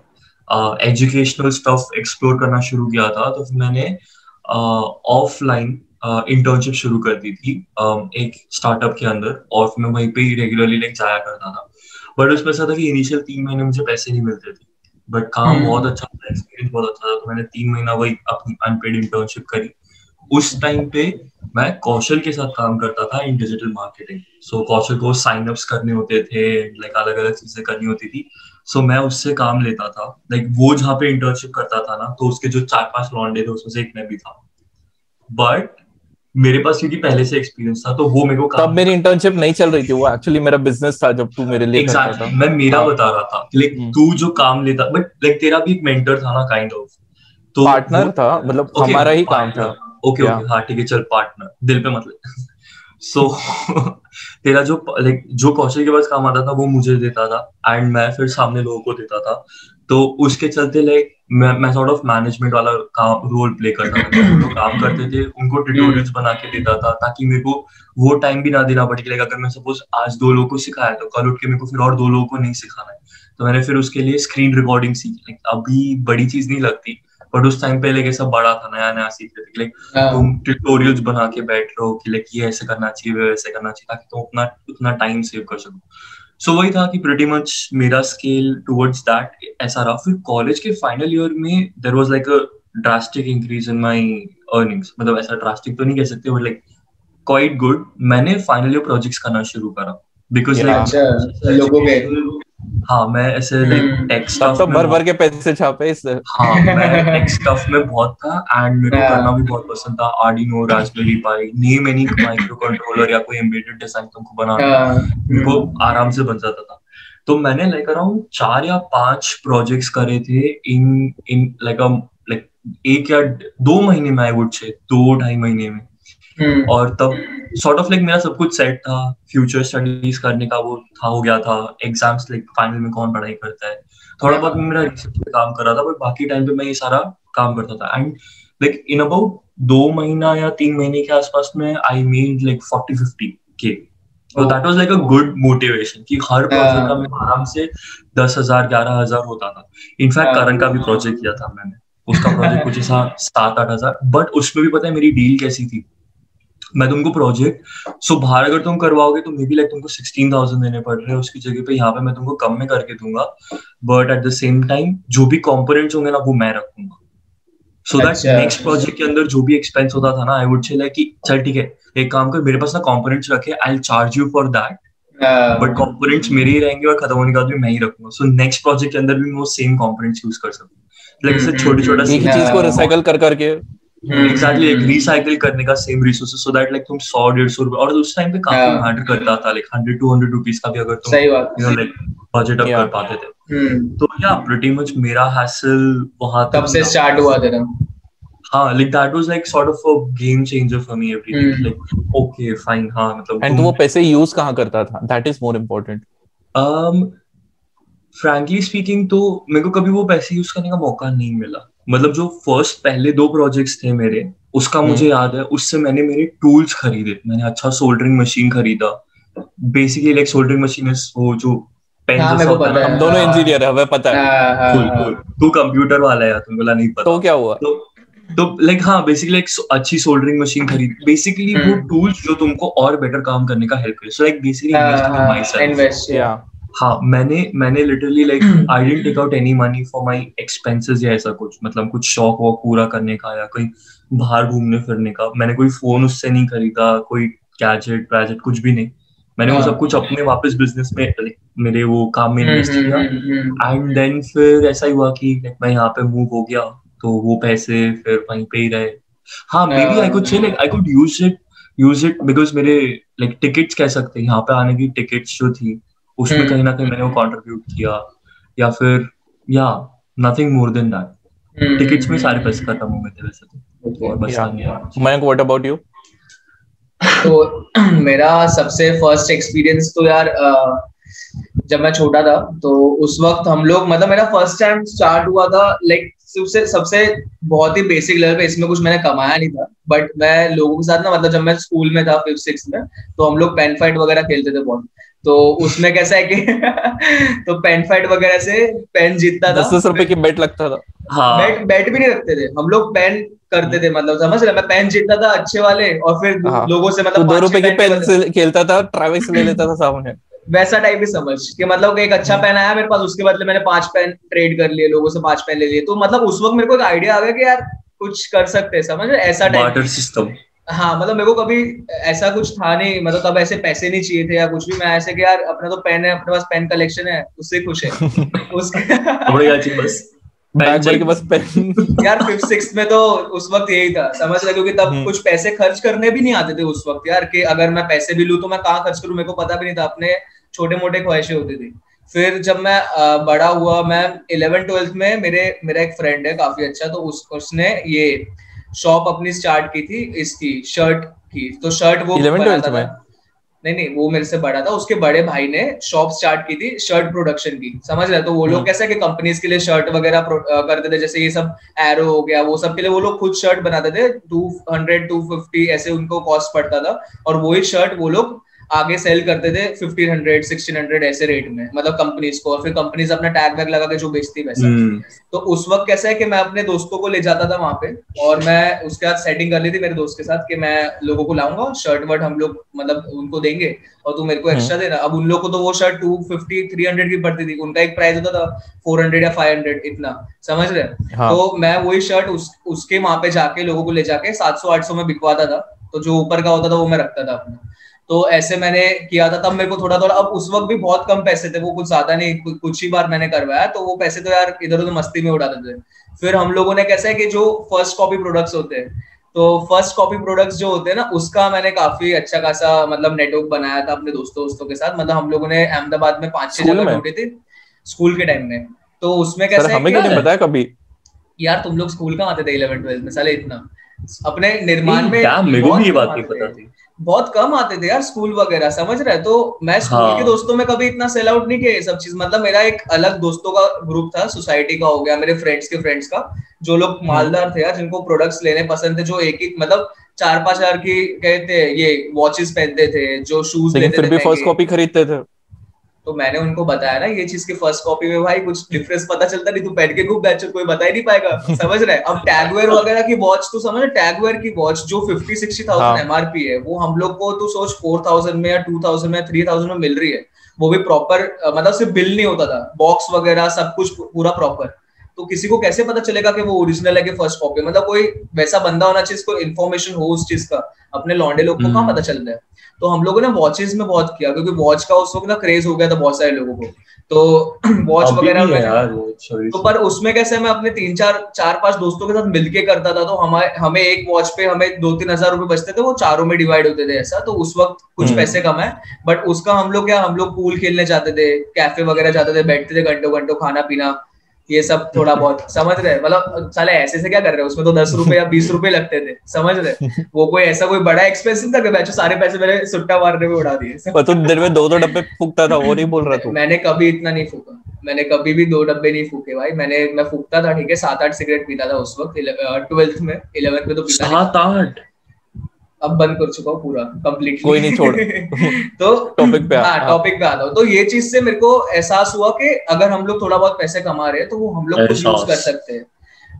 एजुकेशनल स्टफ एक्सप्लोर करना शुरू किया था। तो फिर मैंने ऑफलाइन इंटर्नशिप शुरू कर दी थी एक स्टार्टअप के अंदर, और फिर मैं वहीं पे रेगुलरली लाइक जाया करता था। बट उसमें ऐसा था कि इनिशियल 3 महीने मुझे पैसे नहीं मिलते थे, बट काम बहुत अच्छा था, एक्सपीरियंस बहुत अच्छा था। तो मैंने 3 महीना वही अपनी अनपेड इंटर्नशिप करी। उस टाइम पे मैं कौशल के साथ काम करता था इन डिजिटल मार्केटिंग। सो कौशल को साइन अप्स करने होते थे, लाइक अलग अलग चीजें करनी होती थी। सो मैं उससे काम लेता था, लाइक वो जहाँ पे इंटर्नशिप करता था ना, तो उसके जो 4-5 लॉन्डे थे उसमें से एक मैं भी था। बट मेरे पास क्योंकि पहले से एक्सपीरियंस था तो वो मेरे को तब मेरी इंटर्नशिप नहीं चल रही थी, वो एक्चुअली मेरा बिजनेस था जब तू मेरे लिए करता था। मैं मेरा बता रहा था लाइक तू जो काम लेता, बट लाइक तेरा भी एक मेंटर था ना काइंड ऑफ, तो पार्टनर था, मतलब हमारा ही काम था। ओके हाँ ठीक है, चल पार्टनर, दिल पे मतलब। सो तेरा जो लाइक जो कौशल के पास काम आता था वो मुझे देता था, एंड मैं फिर सामने लोगों को देता था। तो उसके चलते लाइक मैं सॉर्ट ऑफ मैनेजमेंट वाला काम रोल प्ले करता था। जो लोग काम करते थे उनको ट्यूटोरियल्स बना के देता था, ताकि मेरे को वो टाइम भी ना देना पड़े। अगर मैं सपोज आज 2 लोगों को सिखाया तो कल उठ के मेरे को फिर और 2 लोगों को नहीं सिखाना है। तो मैंने फिर उसके लिए स्क्रीन रिकॉर्डिंग सीखी। अभी बड़ी चीज नहीं लगती, बट उस टाइम पे लाइक ऐसा बड़ा था, नया नया सीख रहे थे। लाइक तुम ट्यूटोरियल्स बना के बैठ रहो कि लाइक ये ऐसे करना चाहिए, वो ऐसे करना चाहिए, ताकि तुम उतना टाइम सेव कर सको। सो वही था कि प्रीटी मच मेरा स्केल टुवर्ड्स दैट ऐसा रहा। फिर कॉलेज के फाइनल ईयर में there was like a drastic increase in my earnings, मतलब ऐसा ड्रास्टिक तो नहीं कह सकते, बट लाइक क्वाइट गुड। मैंने फाइनली प्रोजेक्ट्स करना शुरू करा बिकॉज लाइक लोगों के हाँ मैं ऐसे लाइक टेक स्टफ तो में भर भर के पैसे छापे इस हाँ मैं टेक स्टफ में बहुत था एंड मेरे को करना भी बहुत पसंद था। आर्डिनो, रास्पबेरी पाई, नेम एनी माइक्रो कंट्रोलर या कोई एम्बेडेड डिजाइन तुमको बनाना मेरे को आराम से बन जाता था। तो मैंने लाइक अराउंड 4 या 5 प्रोजेक्ट्स करे थे इन लाइक 1 या 2 महीने में, आई वुड से 2-2.5 महीने में। और तब सॉर्ट ऑफ लाइक मेरा सब कुछ सेट था, फ्यूचर स्टडीज करने का वो था, हो गया था, एग्जाम्स लाइक फाइनल में कौन पढ़ाई करता है, थोड़ा बहुत मेरा रिसर्च पे काम कर रहा था, बट बाकी टाइम पे मैं ये सारा काम करता था। एंड लाइक इन अबाउट 2 महीना या 3 महीने के आसपास में आई मेड लाइक 40-50K। तो that was like a good motivation कि हर प्रोजेक्ट का मेरा आराम से 10,000 11,000 होता था। इनफैक्ट करण का भी प्रोजेक्ट किया था मैंने, उसका प्रोजेक्ट कुछ ऐसा 7-8 हजार, बट उसमें भी पता है मेरी डील कैसी थी। मैं तुमको प्रोजेक्ट बाहर अगर तुम करवाओगे तो मे बी लाइक तुमको 16,000 देने पड़ रहे हैं, उसकी जगह पे यहाँ पे मैं तुमको कम में करके दूंगा, but at the same time जो भी कंपोनेंट्स होंगे ना वो मैं रखूंगा। सो दैट नेक्स्ट प्रोजेक्ट के अंदर जो भी एक्सपेंस होता था ना, आई वुड से लाइक कि चल ठीक है एक काम कर, मेरे पास ना कंपोनेंट्स रखे, I will charge you for that, but components मेरे ही रहेंगे और खत्म होने के बाद भी मैं ही रखूंगा। सो नेक्स्ट प्रोजेक्ट के अंदर भी मैं वो सेम कंपोनेंट्स यूज कर सकूं, लाइक ऐसे छोटे-छोटा एक चीज को रिसाइकल कर करके एग्जैक्टली एक रिसाइकिल करने का same resources, so that like तुम 100-150 रुपए, और उस टाइम पे काफी मैटर करता था, लाइक 100-200 रुपीस का भी अगर तुम you know like budget up कर पाते थे। तो या प्रीटी मच मेरा हैसल वहां तब से स्टार्ट हुआ था। हाँ like that was like sort of a game changer for me everything, like okay fine. हाँ मतलब एंड तो वो पैसे यूज कहाँ करता था, that is more important. Frankly speaking तो मेरे को कभी वो पैसे यूज करने का मौका नहीं मिला। मतलब जो फर्स्ट पहले 2 प्रोजेक्ट्स थे मेरे, उसका मुझे याद है, उससे मैंने मेरे टूल्स खरीदे, मैंने अच्छा सोल्डरिंग मशीन खरीदा। Basically like soldering machine is वो जो पेन जैसा होता है, हम दोनों इंजीनियर है, हमें पता है। तू कंप्यूटर वाला है, तुमको नहीं पता। तो क्या हुआ? तो लाइक हाँ बेसिकली एक अच्छी सोल्डरिंग मशीन खरीद, बेसिकली वो टूल्स जो तुमको और बेटर काम करने का हेल्प करे। So like basically invest in हाँ मैंने literally like I didn't take out any money for my expenses या ऐसा कुछ, मतलब कुछ शौक वॉक पूरा करने का या कहीं बाहर घूमने फिरने का। मैंने कोई फोन उससे नहीं खरीदा, कोई गैजेट कुछ भी नहीं। मैंने वो सब कुछ अपने वापस बिजनेस में मेरे वो काम में इन्वेस्ट किया। एंड देन फिर ऐसा ही हुआ कि मैं यहाँ पे मूव हो गया, तो वो पैसे फिर वहीं पे ही रहे। हाँ maybe I could say like I could use it because मेरे लाइक टिकट्स कह सकते हैं, यहाँ पे आने की टिकट्स जो थी उसमें कहीं ना कहीं मैंने वो कंट्रीब्यूट किया, या फिर या nothing more than that. Tickets में सारे पैसे खत्म हो गए थे वैसे तो, और बस मयंक व्हाट अबाउट यू? तो मेरा सबसे फर्स्ट एक्सपीरियंस तो यार जब मैं छोटा था तो उस वक्त हम लोग, मतलब मेरा फर्स्ट टाइम स्टार्ट हुआ था लाइक सबसे बहुत ही बेसिक लेवल पे, इसमें कुछ मैंने कमाया नहीं था, बट मैं लोगों के साथ ना, मतलब जब मैं स्कूल में था 5th-6th में, तो हम लोग पेन फाइट वगैरह खेलते थे बहुत। तो उसमें कैसा है कि तो पेन फाइट वगैरह से पेन जीतता था, 10 रुपए की बेट लगता था। हाँ बेट भी नहीं रखते थे हम लोग, पेन करते थे, मतलब समझ रहे, मैं पेन जीतता था अच्छे वाले, और फिर लोगों से मतलब 2 रुपए की पेन से खेलता था, ट्रैविस ले लेता था सामने, वैसा टाइप ही समझ कि मतलब एक अच्छा पेन आया मेरे पास, उसके बदले मैंने 5 पेन ट्रेड कर लिए, लोगों से 5 पेन ले लिए। तो मतलब उस वक्त मेरे को एक आइडिया आ गया कि यार कुछ कर सकते हैं, समझ रहे, ऐसा बार्टर सिस्टम। हाँ मतलब मेरे को कभी ऐसा कुछ था नहीं, मतलब तब ऐसे पैसे नहीं चाहिए थे या कुछ भी, मैं ऐसे कि यार अपना तो पेन है, अपने पास पेन कलेक्शन है, उससे खुश है। उसके बस बैग भर के बस पेन। यार 5th-6th में तो उस वक्त यही था, समझ रहे, क्योंकि तब कुछ पैसे खर्च करने भी नहीं आते थे उस वक्त यार, कि अगर मैं पैसे भी लूं तो मैं कहाँ खर्च करूं, मेरे को पता भी नहीं था, अपने छोटे मोटे ख्वाहिशें होती थी। फिर जब मैं बड़ा हुआ, मैं 11th-12th में मेरा एक फ्रेंड है काफी अच्छा, तो उसने ये शॉप अपनी स्टार्ट की थी इसकी शर्ट की। तो शर्ट वो 11th-12th में? नहीं वो मेरे से बड़ा था, उसके बड़े भाई ने शॉप स्टार्ट की थी शर्ट प्रोडक्शन की, समझ रहे। तो वो लोग कैसे कि कंपनीज के लिए शर्ट वगैरह करते थे, जैसे ये सब एरो हो गया, वो सब के लिए वो लोग खुद शर्ट बनाते थे, 200-250 ऐसे उनको कॉस्ट पड़ता था, और वही शर्ट वो लोग आगे सेल करते थे 1500 1600 ऐसे रेट में, मतलब कंपनीज को, और फिर कंपनीज अपना टैग वैग लगा के जो बेचती वैसा। तो उस वक्त कैसा है कि मैं अपने दोस्तों को ले जाता था वहां पे, और मैं उसके बाद सेटिंग कर ली थी मेरे दोस्त के साथ कि मैं लोगों को लाऊंगा, शर्ट वर्ट हम लोग मतलब उनको देंगे और तू मेरे को एक्स्ट्रा देना। अब उन लोग को तो वो शर्ट 250 300 की पड़ती थी, उनका एक प्राइस होता था 400 या 500 इतना, समझ रहे? तो मैं वही शर्ट उसके वहां पे जाके लोगों को ले जाके 700-800 में बिकवाता था, तो जो ऊपर का होता था वो मैं रखता था अपना। तो ऐसे मैंने किया था, तब मेरे को थोड़ा थोड़ा, अब उस वक्त भी बहुत कम पैसे थे, वो कुछ ज्यादा नहीं, कुछ ही बार मैंने करवाया, तो वो पैसे तो यार इधर उधर मस्ती में उड़ाते थे। फिर हम लोगों ने कैसा है कि जो फर्स्ट कॉपी प्रोडक्ट्स होते हैं, तो फर्स्ट कॉपी प्रोडक्ट्स जो होते हैं ना, उसका मैंने काफी अच्छा खासा मतलब नेटवर्क बनाया था अपने दोस्तों के साथ। मतलब हम लोगों ने अहमदाबाद में 5-6 जगह ढूंढी थी स्कूल के टाइम में। तो उसमें कैसे हमें क्यों नहीं बताया कभी यार? तुम लोग स्कूल कहाँ आते थे 11th-12th में साले? इतना अपने निर्माण में मेरे को भी ये बात नहीं पता थी, बहुत कम आते थे यार स्कूल वगैरह, समझ रहे? तो मैं स्कूल के दोस्तों में कभी इतना सेल आउट नहीं किया ये सब चीज। मतलब मेरा एक अलग दोस्तों का ग्रुप था, सोसाइटी का हो गया, मेरे फ्रेंड्स के फ्रेंड्स का, जो लोग मालदार थे यार, जिनको प्रोडक्ट्स लेने पसंद थे, जो एक मतलब 4-5 हजार की कहते ये वॉचेस पहनते थे, जो शूज लेते थे, फिर भी फर्स्ट कॉपी खरीदते थे। तो मैंने उनको बताया ना ये चीज की फर्स्ट कॉपी में भाई कुछ डिफरेंस पता चलता नहीं, तू पहन के खूब बैच कोई बता ही नहीं पाएगा, समझ रहे? अब टैगवेयर वगैरह की वॉच तो समझ, टैगवेयर की वॉच जो 50-60,000 एमआरपी है, वो हम लोग को तू सोच 4,000 में या 2,000 में 3,000 में मिल रही है। वो भी प्रॉपर, मतलब सिर्फ बिल नहीं होता था, बॉक्स वगैरह सब कुछ पूरा प्रॉपर। तो किसी को कैसे पता चलेगा कि वो ओरिजिनल है कि फर्स्ट कॉपी? मतलब कोई वैसा बंदा होना चाहिए जिसको इन्फॉर्मेशन हो उस चीज का, अपने लौंडे लोग को कहाँ पता चल रहा है? तो हम लोगों ने वॉचेस में बहुत किया, क्योंकि वॉच का उस वक्त ना क्रेज हो गया था बहुत सारे लोगों को, तो वॉच वगैरह में। तो पर उसमें कैसे मैं अपने 4-5 दोस्तों के साथ मिलके करता था, तो हमें एक वॉच पे हमें 2-3 हजार रुपए बचते थे, वो चारों में डिवाइड होते थे ऐसा। तो उस वक्त कुछ पैसे कमाए, बट उसका हम लोग पूल खेलने जाते थे, कैफे वगैरह जाते थे, बैठते थे घंटों घंटों, खाना पीना ये सब थोड़ा बहुत, समझ रहे? मतलब साले ऐसे से क्या कर रहे हैं, उसमें तो 10 रुपए या 20 रुपए लगते थे, समझ रहे? वो कोई ऐसा कोई बड़ा एक्सपेंसिव था कि बैचो सारे पैसे मैंने सुट्टा मारने में उड़ा दिए। तो दिन में 2-2 डब्बे फूकता था, वो नहीं बोल रहा तू? मैंने कभी इतना नहीं फूका, मैंने कभी भी 2 डब्बे नहीं फूके भाई। मैं फूकता था, ठीक है, 7-8 सिगरेट पीता था उस वक्त 12th में। 11th में तो पीता 7-8 अब बंद कर चुका हूँ पूरा कंप्लीटली, कोई नहीं, छोड़। तो टॉपिक पे आता हूँ। तो ये चीज से मेरे को एहसास हुआ कि अगर हम लोग थोड़ा बहुत पैसे कमा रहे हैं तो वो हम लोग खुद यूज कर सकते हैं।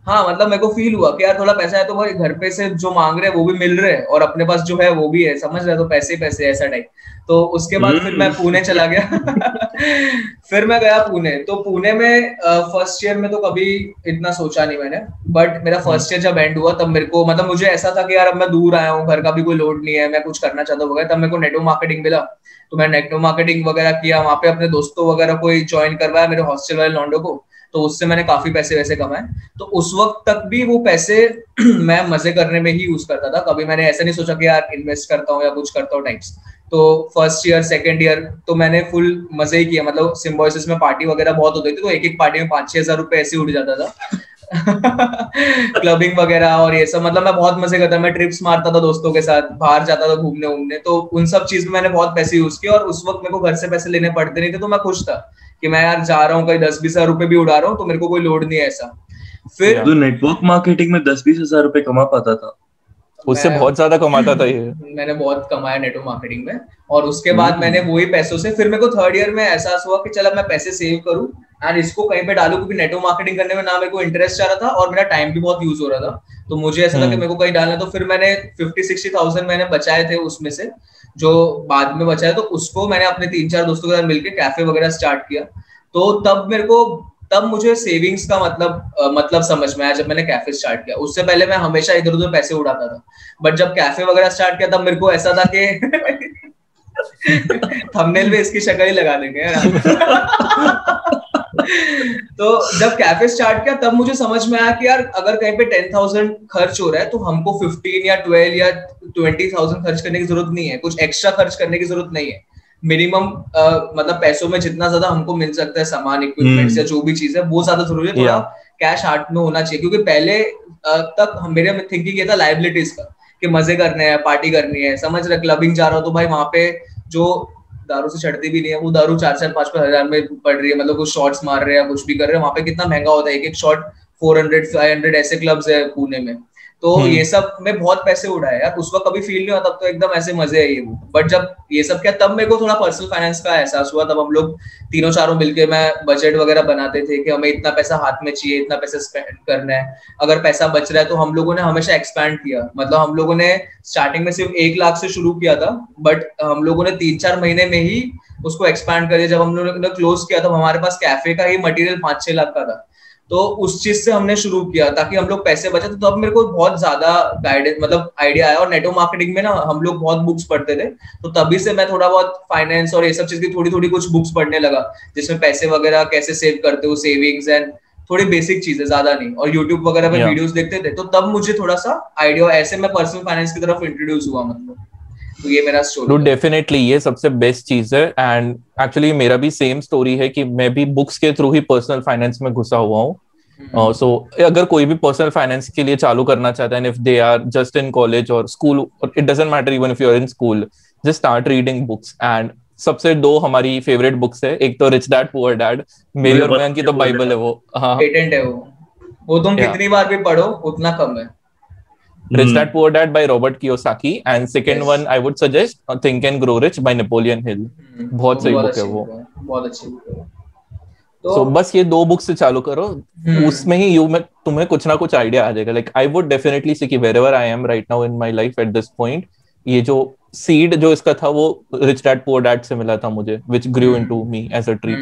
हाँ, मतलब मेरे को फील हुआ कि यार थोड़ा पैसा है तो भाई घर पे से जो मांग रहे हैं वो भी मिल रहे हैं, और अपने पास जो है वो भी है, समझ रहे? तो पैसे पैसे ऐसा टाइप। तो उसके बाद फिर मैं पुणे चला गया फिर मैं गया पुणे। तो पुणे में फर्स्ट ईयर में तो कभी इतना सोचा नहीं मैंने, बट मेरा फर्स्ट ईयर जब एंड हुआ तब मेरे को मतलब मुझे ऐसा था कि यार अब मैं दूर आया हूँ, घर का भी कोई लोड नहीं है, मैं कुछ करना चाहता हूँ। तब मेरे को नेटवर्क मार्केटिंग मिला, तो मैं नेटवर्क मार्केटिंग वगैरह किया वहां पे, अपने दोस्तों वगैरह को ज्वाइन करवाया, मेरे हॉस्टल वाले लॉन्डो को। तो उससे मैंने काफी पैसे वैसे कमाए। तो उस वक्त तक भी वो पैसे मैं मजे करने में ही यूज करता था, कभी मैंने ऐसा नहीं सोचा कि यार इन्वेस्ट करता हूँ या कुछ करता हूँ टाइप्स। तो फर्स्ट ईयर सेकंड ईयर तो मैंने फुल मजे ही किया, मतलब सिम्बोसिस में पार्टी वगैरह बहुत होती थी, तो एक पार्टी में 5-6 हजार रुपए ऐसे उड़ जाता था क्लबिंग वगैरह और ये सब, मतलब मैं बहुत मजे करता, मैं ट्रिप्स मारता था दोस्तों के साथ, बाहर जाता था घूमने उमने। तो उन सब चीज में मैंने बहुत पैसे यूज किए, और उस वक्त मेरे को घर से पैसे लेने पड़ते नहीं थे, तो मैं खुश था कि मैं यार जा रहा हूँ कहीं 10-20 हजार रुपए भी उड़ा रहा हूँ, तो मेरे को कोई लोड नहीं है ऐसा। फिर तो नेटवर्क मार्केटिंग में 10-20 हजार रुपए कमा पाता था? उससे बहुत ज्यादा कमाता था ये। मैंने बहुत कमाया नेटवर्क मार्केटिंग में। और उसके बाद मैंने वही पैसों से, फिर मेरे को थर्ड ईयर में एहसास हुआ कि चल अब मैं पैसे सेव करूं एंड इसको कहीं पे डालूं, क्योंकि नेटवर्क मार्केटिंग करने में ना मेरे को इंटरेस्ट आ रहा था और मेरा टाइम भी बहुत यूज हो रहा था। तो मुझे ऐसा था कि मेरे को कहीं डालना। तो फिर मैंने 50-60,000 मैंने बचाए थे, उसमें से जो बाद में बचाए, तो उसको मैंने अपने 3-4 दोस्तों के साथ मिलकर कैफे वगैरह स्टार्ट किया। तो तब मुझे सेविंग्स का मतलब समझ में आया जब मैंने कैफे स्टार्ट किया। उससे पहले मैं हमेशा इधर उधर पैसे उड़ाता था, बट जब कैफे वगैरह स्टार्ट किया तब मेरे को ऐसा था कि थंबनेल पे इसकी शक्ल ही लगा देंगे तो जब कैफे स्टार्ट किया तब मुझे समझ में आया कि यार अगर कहीं पे 10,000 खर्च हो रहा है तो हमको 15 या 12 या 20,000 खर्च करने की जरूरत नहीं है, कुछ एक्स्ट्रा खर्च करने की जरूरत नहीं है। मिनिमम मतलब पैसों में जितना ज्यादा हमको मिल सकता है सामान, इक्विपमेंट्स या जो भी चीज है, वो ज्यादा जरूरी है। थोड़ा कैश हाथ में होना चाहिए, क्योंकि पहले तक मेरे थिंकिंग ये था लाइबिलिटीज का, कि मजे करने हैं, पार्टी करनी है, समझ रहे? क्लबिंग जा रहा हूँ तो भाई वहां पे जो दारू से चढ़ती भी नहीं है, वो दारू 4-5 हजार में पड़ रही है, मतलब कुछ शॉट्स मार रहे हैं, कुछ भी कर रहे हैं, वहां पे कितना महंगा होता है, एक शॉट 400-500 ऐसे क्लब्स है पुणे में। तो ये सब में बहुत पैसे उड़ाए यार, उस वक्त कभी फील नहीं हुआ, तब तो एकदम ऐसे मजे है ये वो। बट जब ये सब किया तब मेरे को थोड़ा पर्सनल फाइनेंस का एहसास हुआ। तब हम लोग तीनों चारों मिलके मैं बजट वगैरह बनाते थे कि हमें इतना पैसा हाथ में चाहिए, इतना पैसा स्पेंड करना है, अगर पैसा बच रहा है तो हम लोगों ने हमेशा एक्सपैंड किया। मतलब हम लोगों ने स्टार्टिंग में सिर्फ 1 लाख से शुरू किया था, बट हम लोगों ने 3-4 महीने में ही उसको एक्सपैंड कर दिया। जब हम लोगों ने क्लोज किया तब हमारे पास कैफे का ही मटेरियल 5-6 लाख का था। तो उस चीज से हमने शुरू किया ताकि हम लोग पैसे बचाते। तो अब मेरे को बहुत ज्यादा गाइडेंस मतलब आइडिया आया। और नेटवर्क मार्केटिंग में ना हम लोग बहुत बुक्स पढ़ते थे, तो तभी से मैं थोड़ा बहुत फाइनेंस और ये सब चीज की थोड़ी थोड़ी कुछ बुक्स पढ़ने लगा, जिसमें पैसे वगैरह कैसे सेव करते हो, सेविंग्स एंड थोड़ी बेसिक चीजें, ज्यादा नहीं। और यूट्यूब वगैरह पे वीडियोस देखते थे, तो तब मुझे थोड़ा सा आइडिया, ऐसे मैं पर्सनल फाइनेंस की तरफ इंट्रोड्यूस हुआ। मतलब तो ये मेरा स्टोरी है। डेफिनेटली ये सबसे बेस्ट चीज है। एंड एक्चुअली मेरा भी सेम स्टोरी है कि मैं भी बुक्स के थ्रू ही पर्सनल फाइनेंस में घुसा हुआ हूँ। सो अगर कोई भी पर्सनल फाइनेंस के लिए चालू करना चाहता है, if they are just in college और school, it doesn't matter even if you are in school, just start reading books. And सबसे 2 हमारी फेवरेट बुक्स है, एक तो रिच डैड पुअर डैड, मेरी और मयंक की तो बाइबल है वो। हाँ, पेटेंट है वो तुम कितनी बार भी पढ़ो उतना कम है। Rich Dad Poor Dad by Robert Kiyosaki, and second one I would suggest Think and Grow Rich by Napoleon Hill. बहुत सही बुक है वो, बहुत अच्छी बुक है। तो बस ये 2 बुक से चालू करो, उसमें ही तुम्हें कुछ ना कुछ आइडिया आ जाएगा। लाइक आई वुड डेफिनेटली से कि wherever I am right now in my life at this point, ये जो सीड जो इसका था वो Rich Dad Poor Dad से मिला था मुझे, which grew into me as a tree.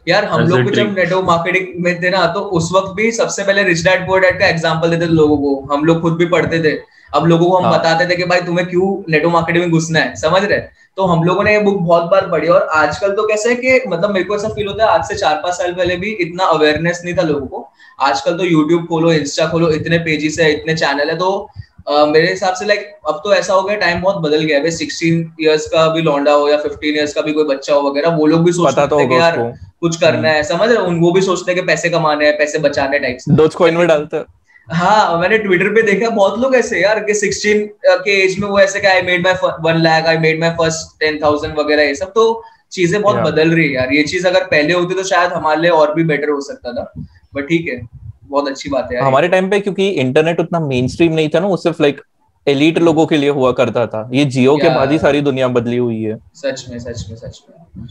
यार हम लोग भी जब नेटवर्क मार्केटिंग में थे ना, तो उस वक्त भी सबसे पहले रिच डैड पुअर डैड का एग्जांपल देते थे लोगों को। हम लोग खुद भी पढ़ते थे। अब लोगों को हम बताते थे कि भाई तुम्हें क्यों नेटवर्क मार्केटिंग में घुसना है, समझ रहे। तो हम लोगों ने ये बुक बहुत बार पढ़ी। और आजकल तो कैसा है कि मतलब मेरे को ऐसा फील होता है आज से 4-5 साल पहले भी इतना अवेयरनेस नहीं था लोगों को। आजकल तो यूट्यूब खोलो, इंस्टा खोलो, इतने पेजेस है, इतने चैनल है। तो मेरे हिसाब से लाइक अब तो ऐसा हो गया, टाइम बहुत बदल गया है। 16 इयर्स का भी लौंडा हो या 15 इयर्स का भी कोई बच्चा हो वगैरह, वो लोग भी सोचते हैं कि यार कुछ करना है, समझ रहे हो। वो भी सोचते हैं कि पैसे कमाने हैं, पैसे बचाने टाइप से। डॉजकॉइन में डालते हैं। हाँ, मैंने ट्विटर पे देखा बहुत लोग ऐसे यार कि 16 के एज में वो ऐसे कि I made my 1 lakh, I made my first 10,000 वगैरह। ये सब तो चीजें बहुत बदल रही है यार। ये चीज अगर पहले होती तो शायद हमारे लिए और भी बेटर हो सकता था। बट ठीक है, बहुत अच्छी बात है हमारे टाइम पे, क्योंकि इंटरनेट उतना मेन स्ट्रीम नहीं था ना, वो सिर्फ लाइक एलीट लोगों के लिए हुआ करता था। ये जियो के बाद ही सारी दुनिया बदली हुई है। सच में सच में सच में।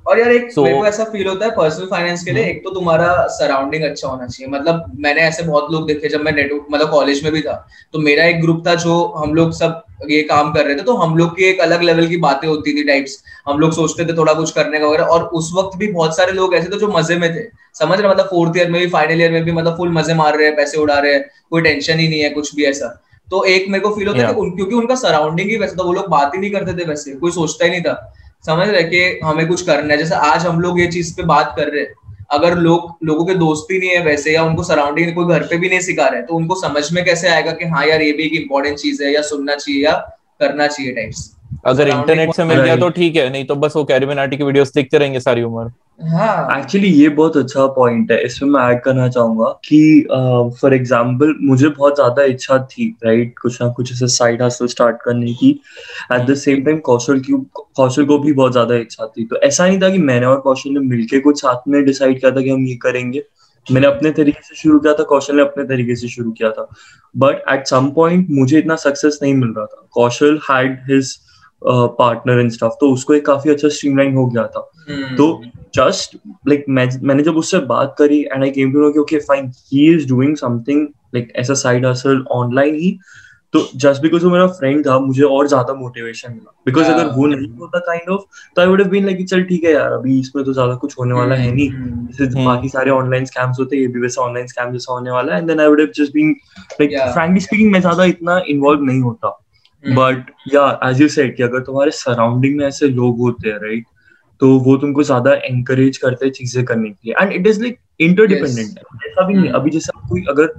और यार एक मेरे को ऐसा फील होता है पर्सनल फाइनेंस के लिए, एक तो तुम्हारा सराउंडिंग अच्छा होना चाहिए। मतलब मैंने ऐसे बहुत लोग देखे, जब मैं मतलब कॉलेज में भी था, तो मेरा एक ग्रुप था जो हम लोग सब ये काम कर रहे थे। तो हम लोग की एक अलग लेवल की बातें होती थी टाइप्स, हम लोग सोचते थे थोड़ा कुछ करने का वगैरह। और उस वक्त भी बहुत सारे लोग ऐसे थे जो मजे में थे, समझ रहे। मतलब 4th ईयर में भी, फाइनल ईयर में भी, मतलब फुल मजे मार रहे हैं, पैसे उड़ा रहे हैं, कोई टेंशन ही नहीं है कुछ भी ऐसा। तो एक मेरे को फील होता है कि क्योंकि उनका सराउंडिंग ही वैसे था, वो लोग बात ही नहीं करते थे वैसे, कोई सोचता ही नहीं था, समझ रहे कि हमें कुछ करना है। जैसे आज हम लोग ये चीज पे बात कर रहे हैं, अगर लोगों के दोस्ती नहीं है वैसे, या उनको सराउंडिंग कोई घर पे भी नहीं सिखा रहे, तो उनको समझ में कैसे आएगा कि हाँ यार ये भी एक इम्पोर्टेंट चीज है, या सुनना चाहिए या करना चाहिए टाइप्स। अगर इंटरनेट से मिल गया तो ठीक है, नहीं तो बस वो कैरिमिनाटी की वीडियोस देखते रहेंगे सारी उम्र। हाँ, एक्चुअली ये बहुत अच्छा पॉइंट है। इसमें मैं ऐड करना चाहूंगा कि फॉर एग्जांपल मुझे बहुत ज्यादा इच्छा थी, राइट, कुछ ना कुछ ऐसे साइड हसल स्टार्ट करने की। एट द सेम टाइम कौशल को भी बहुत ज्यादा इच्छा थी। तो ऐसा नहीं था कि मैंने और कौशल ने मिलके कुछ साथ में डिसाइड किया था कि हम ये करेंगे। मैंने अपने तरीके से शुरू किया था, कौशल ने अपने तरीके से शुरू किया था। बट एट सम पॉइंट मुझे इतना सक्सेस नहीं मिल रहा था। Kaushal had his partner and stuff, तो उसको एक काफी अच्छा स्ट्रीमलाइन हो गया था। तो जस्ट लाइक मैंने जब उससे बात करी and I came to know कि okay fine, he is doing something like ऐसा साइड हसल ऑनलाइन ही। तो जस्ट बिकॉज वो मेरा फ्रेंड था, मुझे और ज्यादा मोटिवेशन मिला। बिकॉज अगर वो नहीं होता काइंड ऑफ, तो I would have been like चल ठीक है यार, अभी इसमें तो ज्यादा कुछ होने वाला है नहीं, जैसे बाकी सारे ऑनलाइन स्कैम्स होते हैं, ये भी वैसा ऑनलाइन स्कैम जैसा होने वाला है। And then I would have just been like, frankly speaking, मैं ज्यादा इतना इन्वॉल्व नहीं होता। बट या एज यू सेड कि अगर तुम्हारे सराउंडिंग में ऐसे लोग होते हैं, राइट, तो वो तुमको ज्यादा एनकरेज करते हैं चीजें करने के लिए। And it is like interdependent, ऐसा भी नहीं। अभी जैसे कोई अगर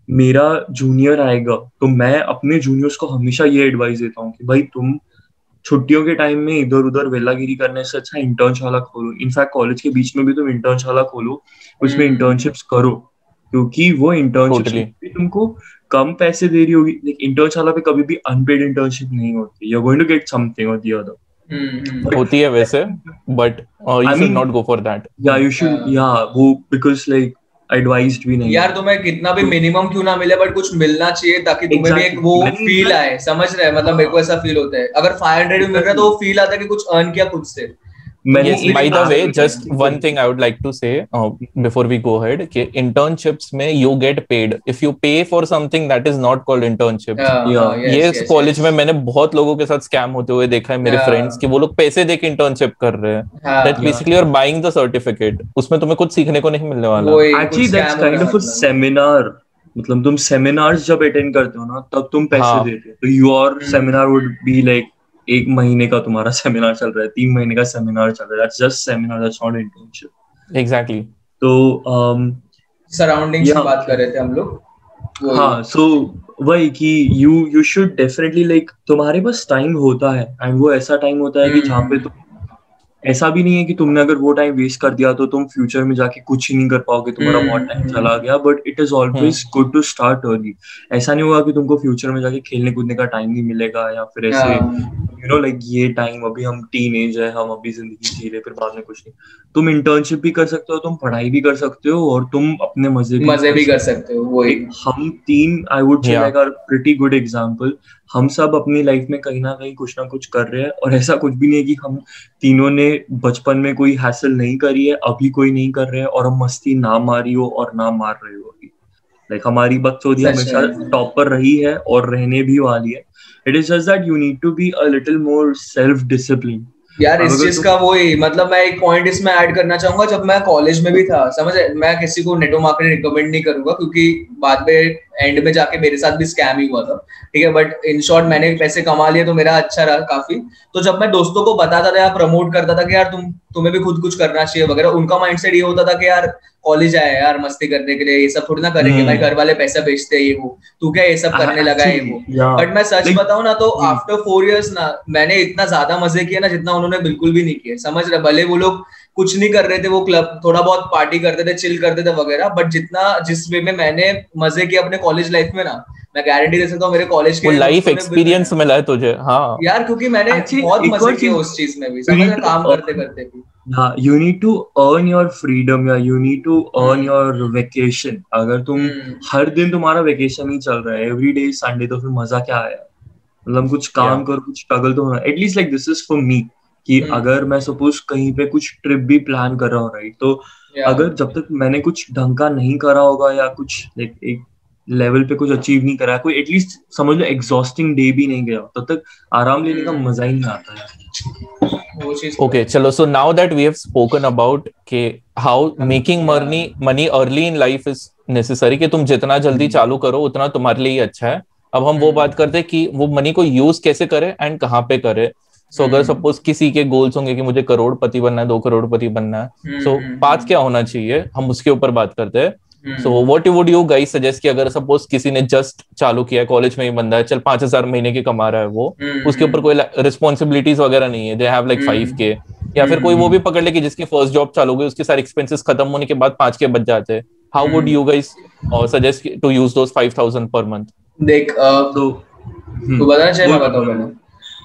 मेरा जूनियर आएगा, तो मैं अपने जूनियर्स को हमेशा ये एडवाइस देता हूँ कि भाई तुम छुट्टियों के टाइम में इधर उधर वेलागिरी करने से अच्छा इंटर्नशाला खोलो। इनफैक्ट कॉलेज के बीच में भी तुम इंटर्नशाला खोलो, उसमें इंटर्नशिप्स करो, क्योंकि वो इंटर्नशिप भी तुमको कम पैसे दे रही होगी। इंटर्नशाला पे कभी भी अनपेड इंटर्नशिप नहीं होती, you are going to get something और द अदर। होती है वैसे, but you should not go for that. या यू शुड, या वो बिकॉज लाइक एडवाइज्ड भी नहीं यार तुम्हें कितना भी मिनिमम क्यों ना मिले बट कुछ मिलना चाहिए ताकि तुम्हें भी एक वो फील आए, समझ रहे हैं? मतलब मेरे को ऐसा फील होता है अगर 500 भी मिल रहा है तो वो फील आता है कि कुछ अर्न किया खुद से। Yes, by the way, just one thing I would like to say before we go ahead, कि internships में you get paid. If you pay for something, that is not called internships. ये कॉलेज में मैंने बहुत लोगों के साथ स्कैम होते हुए देखा है, मेरे फ्रेंड्स, कि वो लोग पैसे देके इंटर्नशिप कर रहे हैं. That's basically you're buying the certificate. उसमें तुम्हें कुछ सीखने को नहीं मिलने वाला. Actually, that's kind of a seminar. मतलब तुम सेमिनार्स जब अटेंड करते हो ना तब तुम पैसे देते हो. तो your seminar would be like 1 महीने का तुम्हारा सेमिनार चल रहा है, 3 महीने का सेमिनार चल रहा है. That's just seminar, that's not internship. Exactly. तो सराउंडिंग्स की बात कर रहे थे हम लोग. हाँ, so वही कि you should definitely like तुम्हारे पास टाइम होता है and वो ऐसा टाइम होता है कि जहाँ पे तुम ऐसा भी नहीं है कि तुमने अगर वो टाइम वेस्ट कर दिया तो तुम फ्यूचर में जाके कुछ ही नहीं कर पाओगे, तुम्हारा बहुत टाइम चला गया. But it is always good to start early. ऐसा नहीं होगा कि तुमको फ्यूचर में जाके खेलने कूदने का टाइम नहीं मिलेगा या फिर ऐसे यू नो लाइक ये टाइम अभी हम टीनेज है, हम अभी जिंदगी जी रहे, फिर बाद में कुछ नहीं. तुम इंटर्नशिप भी कर सकते हो, तुम पढ़ाई भी कर सकते हो और तुम अपने मजे भी कर सकते हो. वही हम 3 I would say like are pretty good example. हम सब अपनी लाइफ में कहीं ना कहीं कुछ ना कुछ कर रहे हैं और ऐसा कुछ भी नहीं है कि हम तीनों ने बचपन में कोई हासिल नहीं करी है, अभी कोई नहीं कर रहे हैं और हम मस्ती ना मारी हो और ना मार रहे हो अभी. लाइक हमारी बकचोदी हमेशा टॉप पर रही है और रहने भी वाली है. It is just that you need to be a little more self discipline. यार इस चीज का वही मतलब मैं एक पॉइंट इसमें ऐड करना चाहूंगा. जब मैं कॉलेज में भी था, समझ, मैं किसी को नेटवर्क मार्केटिंग रिकमेंड नहीं करूंगा क्योंकि बाद में एंड में जाके मेरे साथ भी स्कैम ही हुआ था, ठीक है. बट इन शॉर्ट मैंने पैसे कमा लिए तो मेरा अच्छा रहा काफी. तो जब मैं दोस्तों को बताता था या प्रमोट करता था कि यार तुम्हें भी खुद कुछ करना चाहिए वगैरह, उनका माइंडसेट ये होता था कि यार कॉलेज आया यार मस्ती करने के लिए, ये सब थोड़ी ना करेंगे भाई, घर वाले पैसा बेचते हैं ये वो, तू क्या ये सब करने लगा है ये वो. बट मैं सच बताऊं ना तो आफ्टर 4 years ना मैंने इतना ज्यादा मजे किए ना जितना उन्होंने बिल्कुल भी नहीं किए, समझ रहे. भले वो लोग कुछ नहीं कर रहे थे, वो क्लब थोड़ा बहुत पार्टी करते थे, चिल करते थे वगैरह, बट जिस वे में मैंने मजे किए अपने कॉलेज लाइफ में ना, मैं गारंटी दे सकता हूँ मेरे कॉलेज के लाइफ एक्सपीरियंस मिला है तुझे. हाँ यार क्योंकि मैंने बहुत मजे किए उस चीज में भी, समझ रहे, काम करते करते भी. You need to earn your freedom या you need to earn your vacation. अगर तुम हर दिन तुम्हारा वेकेशन ही चल रहा है, every day संडे, तो फिर मजा क्या आया. मतलब कुछ काम करो, कुछ स्ट्रगल तो होना. At least like this is for me कि अगर मैं सपोज कहीं पे कुछ ट्रिप भी प्लान कर रहा हूँ, राइट, तो अगर जब तक मैंने कुछ ढंग का नहीं करा होगा या कुछ लाइक एक लेवल पे कुछ अचीव नहीं करा, कोई एटलीस्ट समझ लो एग्जॉस्टिंग डे भी नहीं गया, तब तक आराम लेने का मजा ही नहीं आता है. Okay, chalo. So now that we have spoken about how making money early in life is necessary, कि तुम जितना जल्दी चालू करो उतना तुम्हारे लिए अच्छा है. अब हम वो बात करते हैं कि वो मनी को यूज कैसे करे एंड कहाँ पे करे. सो अगर सपोज किसी के गोल्स होंगे कि मुझे करोड़पति बनना है, 2 करोड़पति बनना है, सो पाथ क्या होना चाहिए, हम उसके ऊपर बात करते हैं. So what would you guys suggest कि अगर सपोज किसी ने जस्ट चालू किया है, कॉलेज में ही बंदा है, चल 5,000 महीने की कमा रहा है वो, उसके ऊपर कोई रिस्पॉन्सिबिलिटीज वगैरह नहीं है, दे हैव लाइक 5K, या फिर कोई वो भी पकड़ ले कि जिसकी फर्स्ट जॉब चालू हो गई, उसके सारे एक्सपेंसेस खत्म होने के बाद 5K बच जाते हैं. How would you guys suggest to use those 5,000 per month? देख तो बताना चाहिए, मैं बताऊं पहले.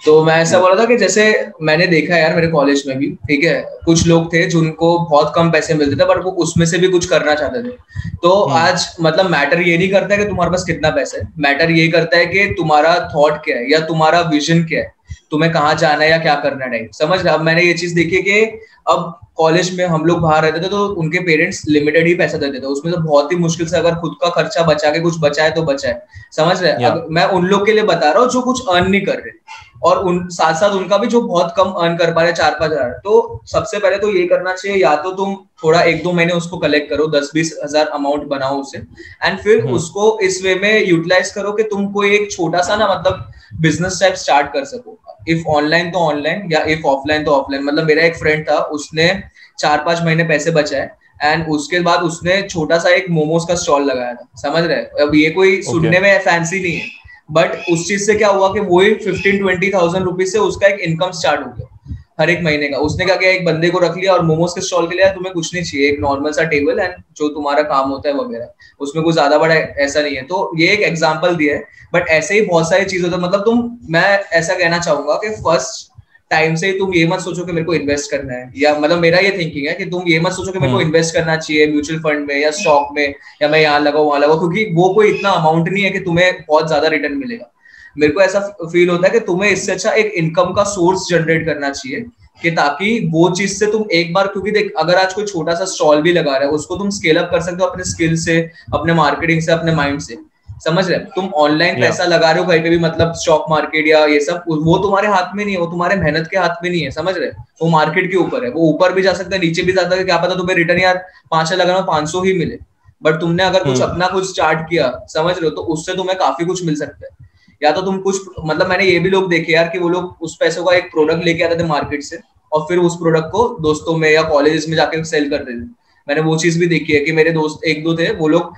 तो मैं ऐसा बोला था कि जैसे मैंने देखा यार मेरे कॉलेज में भी, ठीक है, कुछ लोग थे जिनको बहुत कम पैसे मिलते थे पर वो उसमें से भी कुछ करना चाहते थे. तो आज मतलब मैटर ये नहीं करता है कि तुम्हारे पास कितना पैसा है, मैटर ये करता है कि तुम्हारा थॉट क्या है या तुम्हारा विजन क्या है, तुम्हें कहाँ जाना है या क्या करना है. समझ रहे. अब मैंने ये चीज देखी कि अब कॉलेज में हम लोग बाहर रहते थे तो उनके पेरेंट्स लिमिटेड ही पैसा देते थे, उसमें तो बहुत ही मुश्किल से अगर खुद का खर्चा बचा के कुछ बचाए तो बचाए, समझ रहे. मैं उन लोग के लिए बता रहा हूँ जो कुछ अर्न नहीं कर रहे और उन साथ साथ उनका भी जो बहुत कम अर्न कर पा रहे 4-5 हजार. तो सबसे पहले तो ये करना चाहिए, या तो तुम थोड़ा 1-2 महीने उसको कलेक्ट करो, 10-20 हजार अमाउंट बनाओ उसे, एंड फिर उसको इस वे में यूटिलाइज करो कि तुम कोई एक छोटा सा ना मतलब बिजनेस टाइप स्टार्ट कर सको. इफ ऑनलाइन तो ऑनलाइन या इफ ऑफलाइन तो ऑफलाइन. मतलब मेरा एक फ्रेंड था, उसने 4-5 महीने पैसे बचाए एंड उसके बाद उसने छोटा सा एक मोमोज का स्टॉल लगाया था, समझ रहे. अब ये कोई सुनने में फैंसी नहीं है, बट उस चीज से क्या हुआ कि वही 15-20,000 रुपीज से उसका एक इनकम स्टार्ट हो गया हर एक महीने का. उसने क्या किया, एक बंदे को रख लिया और मोमोज के स्टॉल के लिए तुम्हें कुछ नहीं चाहिए, एक नॉर्मल सा टेबल एंड जो तुम्हारा काम होता है वगैरह, उसमें कुछ ज्यादा बड़ा ऐसा नहीं है. तो ये एक एग्जांपल दिया है, बट ऐसे ही बहुत सारी चीजें होती है. मतलब मैं ऐसा कहना चाहूंगा कि टाइम से तुम ये मत सोचो कि मेरे को इन्वेस्ट करना है, या मतलब मेरा ये थिंकिंग है कि तुम ये मत सोचो कि मेरे को इन्वेस्ट करना चाहिए म्यूचुअल फंड में या स्टॉक में, या मैं यहाँ लगाऊं वहां लगाऊं, क्योंकि वो कोई इतना अमाउंट नहीं है कि तुम्हें बहुत ज्यादा रिटर्न मिलेगा। मेरे को ऐसा फील होता है कि तुम्हें इससे अच्छा एक इनकम का सोर्स जनरेट करना चाहिए, कि ताकि वो चीज से तुम एक बार, क्योंकि देख अगर आज कोई छोटा सा स्टॉल भी लगा रहा है उसको तुम स्केल अप कर सकते हो अपने स्किल से, अपने मार्केटिंग से, अपने माइंड से, समझ रहे? तुम ऑनलाइन पैसा लगा रहे हो कहीं पे भी, मतलब स्टॉक मार्केट या ये सब, वो तुम्हारे हाथ में नहीं है, वो तुम्हारे मेहनत के हाथ में नहीं है, समझ रहे? वो मार्केट के ऊपर है, वो ऊपर भी जा सकता है नीचे भी जा सकता है, क्या पता तुम्हें रिटर्न यार 5 लगाना 500 ही मिले, बट तुमने अगर कुछ अपना कुछ स्टार्ट किया, समझ रहे हो, तो उससे तुम्हें काफी कुछ मिल सकता है। या तो तुम कुछ, मतलब मैंने ये भी लोग देखे यार कि वो लोग उस पैसों का एक प्रोडक्ट लेके आते थे मार्केट से, और फिर उस प्रोडक्ट को दोस्तों में या कॉलेजेस में जाके सेल करते थे। मैंने वो चीज भी देखी है कि मेरे दोस्त एक दो थे, वो लोग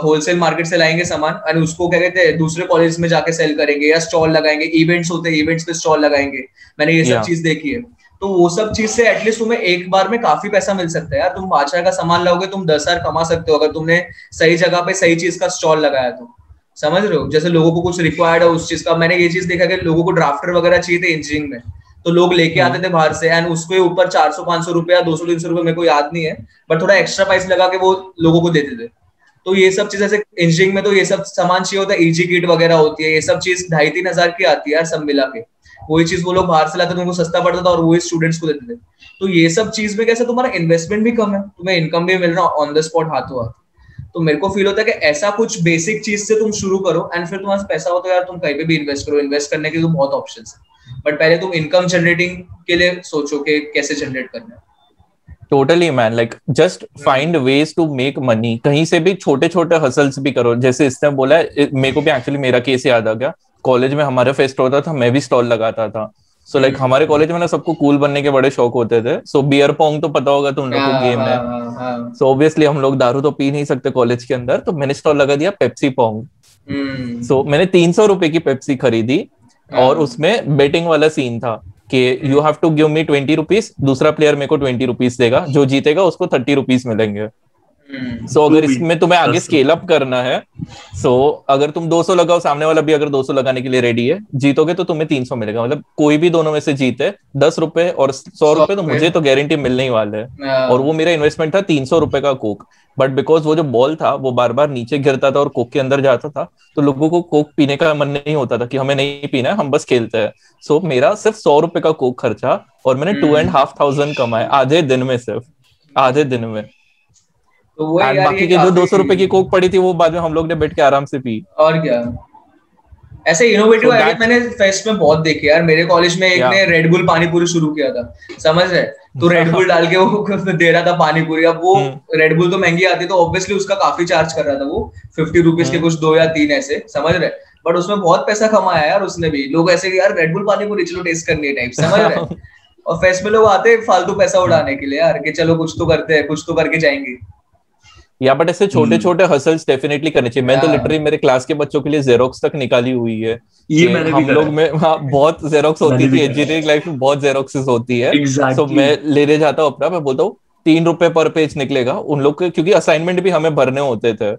होलसेल मार्केट से लाएंगे सामान और उसको क्या कहते हैं दूसरे कॉलेज में जाके सेल करेंगे, या स्टॉल लगाएंगे, इवेंट्स होते हैं इवेंट्स पे स्टॉल लगाएंगे। मैंने ये सब चीज देखी है। तो वो सब चीज से एटलीस्ट तुम्हें एक बार में काफी पैसा मिल सकता है यार। तुम बादशाह का सामान लाओगे, तुम 10,000 कमा सकते हो अगर तुमने सही जगह पे सही चीज का स्टॉल लगाया तो, समझ रहे हो? जैसे लोगों को कुछ रिक्वायर्ड है उस चीज का, मैंने ये चीज देखा कि लोगों को ड्राफ्टर वगैरह चाहिए थे इंजीनियरिंग में, तो लोग लेके आते थे बाहर से, एंड उसके ऊपर 400-500 रुपया 200-300 रुपए, मेरे को याद नहीं है, बट थोड़ा एक्स्ट्रा प्राइस लगा के वो लोगों को देते थे। तो ये सब चीज, ऐसे इंजीनियरिंग में तो ये सब सामान चाहिए होता है, ईजी किट वगैरह होती है, ये सब चीज 2,500-3 हजार की आती है यार सब मिला के। वही चीज वो लोग बाहर से लाते थे, उनको सस्ता पड़ता था और वही स्टूडेंट्स को देते थे। तो ये सब चीज में कैसे तुम्हारा इन्वेस्टमेंट भी कम है, तुम्हें इनकम भी मिल रहा ऑन द स्पॉट हाथों हाथ। तो मेरे को फील होता है कि ऐसा कुछ बेसिक चीज से तुम शुरू करो, एंड फिर तुम्हारे पैसा हो तो यार तुम कहीं पे भी इन्वेस्ट करो। इन्वेस्ट करने के तो बहुत ऑप्शंस है, बट पहले तुम इनकम जनरेटिंग के लिए सोचो कि कैसे जनरेट करना है। Totally man, like just find ways to make money. कहीं से भी छोटे छोटे हसल्स भी करो, जैसे इसने बोला है, मेरे को भी एक्चुअली मेरा केस याद आ गया। कॉलेज में हमारा फेस्ट होता था, मैं भी स्टॉल लगाता था। सो लाइक हमारे कॉलेज में ना सबको कूल बनने के बड़े शौक होते थे। सो बियर पोंग तो पता होगा तुम लोग को, गेम है। सो ऑब्वियसली हम लोग दारू तो पी नहीं सकते कॉलेज के अंदर, तो मैंने स्टॉल लगा दिया पेप्सी पोंग। सो मैंने 300 रुपए की पेप्सी खरीदी, और उसमें बेटिंग वाला सीन था कि you have to give me 20 rupees, दूसरा प्लेयर मेरे को 20 रुपीज देगा, जो जीतेगा उसको 30 रुपीज मिलेंगे। सो अगर इसमें तुम्हें आगे स्केल अप करना है, अगर तुम 200 लगाओ, सामने वाला भी अगर 200 लगाने के लिए रेडी है, जीतोगे तो तुम्हें 300 मिलेगा। मतलब कोई भी दोनों में से जीते 10 रुपए और 100 रुपए, तो मुझे तो गारंटी मिलने ही वाले है। और वो मेरा इन्वेस्टमेंट था 300 रुपए का कोक। बट बिकॉज वो जो बॉल था वो बार बार नीचे गिरता था और कोक के अंदर जाता था, तो लोगों को कोक पीने का मन नहीं होता था कि हमें नहीं पीना है, हम बस खेलते हैं। सो मेरा सिर्फ 100 रुपए का कोक खर्चा, और मैंने 2,500 कमाए आधे दिन में, सिर्फ आधे दिन में। तो वो यार, बाकी के जो 200 रुपए की कोक पड़ी थी वो बाद में हम लोग ने बैठ के आराम से पी। और क्या, ऐसे इनोवेटिव आइडिया मैंने फेस्ट में बहुत देखे यार। मेरे कॉलेज में एक ने रेड बुल पानी पूरी शुरू किया था, समझ रहे? तो रेड बुल डाल के वो दे रहा था पानी पूरी। अब वो रेड बुल तो महंगी आती, तो ऑब्वियसली उसका काफी चार्ज कर रहा था वो, 50 रुपीज के कुछ 2 या 3 ऐसे, समझ रहे? बट उसमें बहुत पैसा कमाया यार उसने भी। लोग ऐसे यार रेड बुल पानी पूरी चलो टेस्ट करनी है टाइप, समझ रहे? और फेस्ट में लोग आते फालतू पैसा उड़ाने के लिए यार, कि चलो कुछ तो करते हैं, कुछ तो करके जाएंगे। या बट ऐसे छोटे छोटे हसल्स डेफिनेटली करने चाहिए। मैं तो लिटरली मेरे क्लास के बच्चों के लिए जेरोक्स तक निकाली हुई है। ये मैंने हम लोग में बहुत जेरोक्स होती थी, इंजीनियरिंग लाइफ में बहुत जेरोक्सेस होती है। सो मैं लेने जाता हूँ अपना, मैं बोलता हूँ 3 रुपए पर पेज निकलेगा उन लोग के, क्योंकि असाइनमेंट भी हमें भरने होते थे।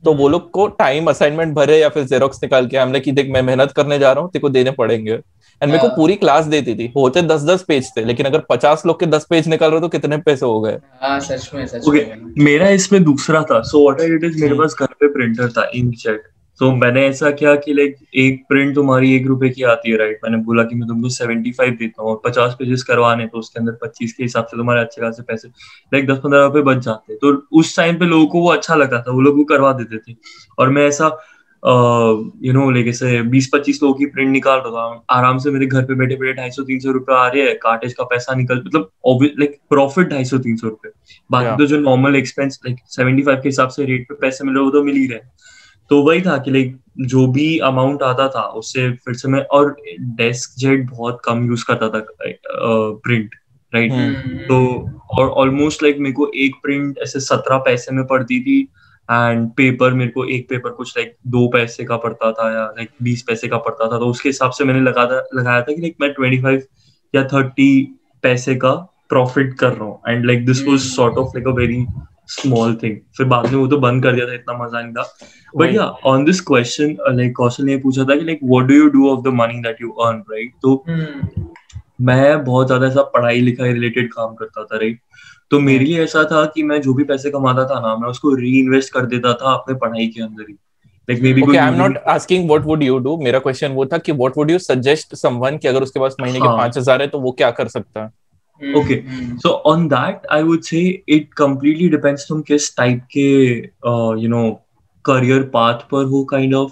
तो वो लोग को टाइम असाइनमेंट भरे या फिर जेरोक्स निकाल के हमने कि देख मैं मेहनत करने जा रहा हूँ, तेरे को देने पड़ेंगे। एंड मेरे को पूरी क्लास देती थी, होते 10-10 पेज थे, लेकिन अगर 50 लोग के 10 पेज निकाल रहे हो तो कितने पैसे हो गए। सच में मेरा इसमें दूसरा था। So what I did is, मेरे पास घर पे प्रिंटर था, इंकजेट। तो मैंने ऐसा किया कि लाइक एक प्रिंट तुम्हारी 1 रुपए की आती है, राइट? मैंने बोला कि मैं तुमको 75 देता हूँ और 50 पेजेस करवाने, तो उसके अंदर 25 के हिसाब से तुम्हारे अच्छे खासे पैसे लाइक 10-15 रुपए बच जाते। तो उस टाइम पे लोगों को वो अच्छा लगता था, वो लोग वो करवा देते थे। और मैं ऐसा लाइक ऐसे 20-25 लोगों की प्रिंट निकाल रहा था आराम से। मेरे घर पे बैठे बैठे 250-300 रुपए आ रहे हैं, कार्टेज का पैसा निकल, मतलब लाइक प्रॉफिट 250-300 रुपए। बाकी तो जो नॉर्मल एक्सपेंस लाइक 75 के हिसाब से रेट पे पैसे मिल रहे, वो तो मिल ही रहे। तो वही था कि लाइक जो भी अमाउंट आता था उससे फिर से मैं, और डेस्क जेट बहुत कम यूज करता था प्रिंट, राइट? तो और ऑलमोस्ट लाइक मेरे को एक प्रिंट ऐसे 17 पैसे में पड़ती थी, एंड पेपर मेरे को एक पेपर कुछ लाइक 2 पैसे का पड़ता था या लाइक 20 पैसे का पड़ता था। तो उसके हिसाब से मैंने लगाया था कि लाइक मैं 25 या 30 पैसे का प्रॉफिट कर रहा हूँ। And like this was sort of like a very small thing. फिर बाद में वो तो बंद कर दिया था, इतना मजा नहीं था। बट या ऑन दिस क्वेश्चन, लाइक कौशल ने पूछा था कि like what do you do of the money that you earn, right? तो मैं बहुत ज्यादा ऐसा पढ़ाई लिखाई रिलेटेड काम करता था, राइट? तो मेरे लिए ऐसा था कि मैं जो भी पैसे कमाता था ना, मैं उसको री इन्वेस्ट कर देता था अपने पढ़ाई के अंदर ही। लाइक मे बी कोई I am not asking what would you do, मेरा क्वेश्चन वो था कि what would you suggest someone कि अगर उसके पास महीने के 5,000 है तो वो क्या कर सकता है? Okay, so on that I would say it completely depends तुम किस टाइप के career path पर हो kind of.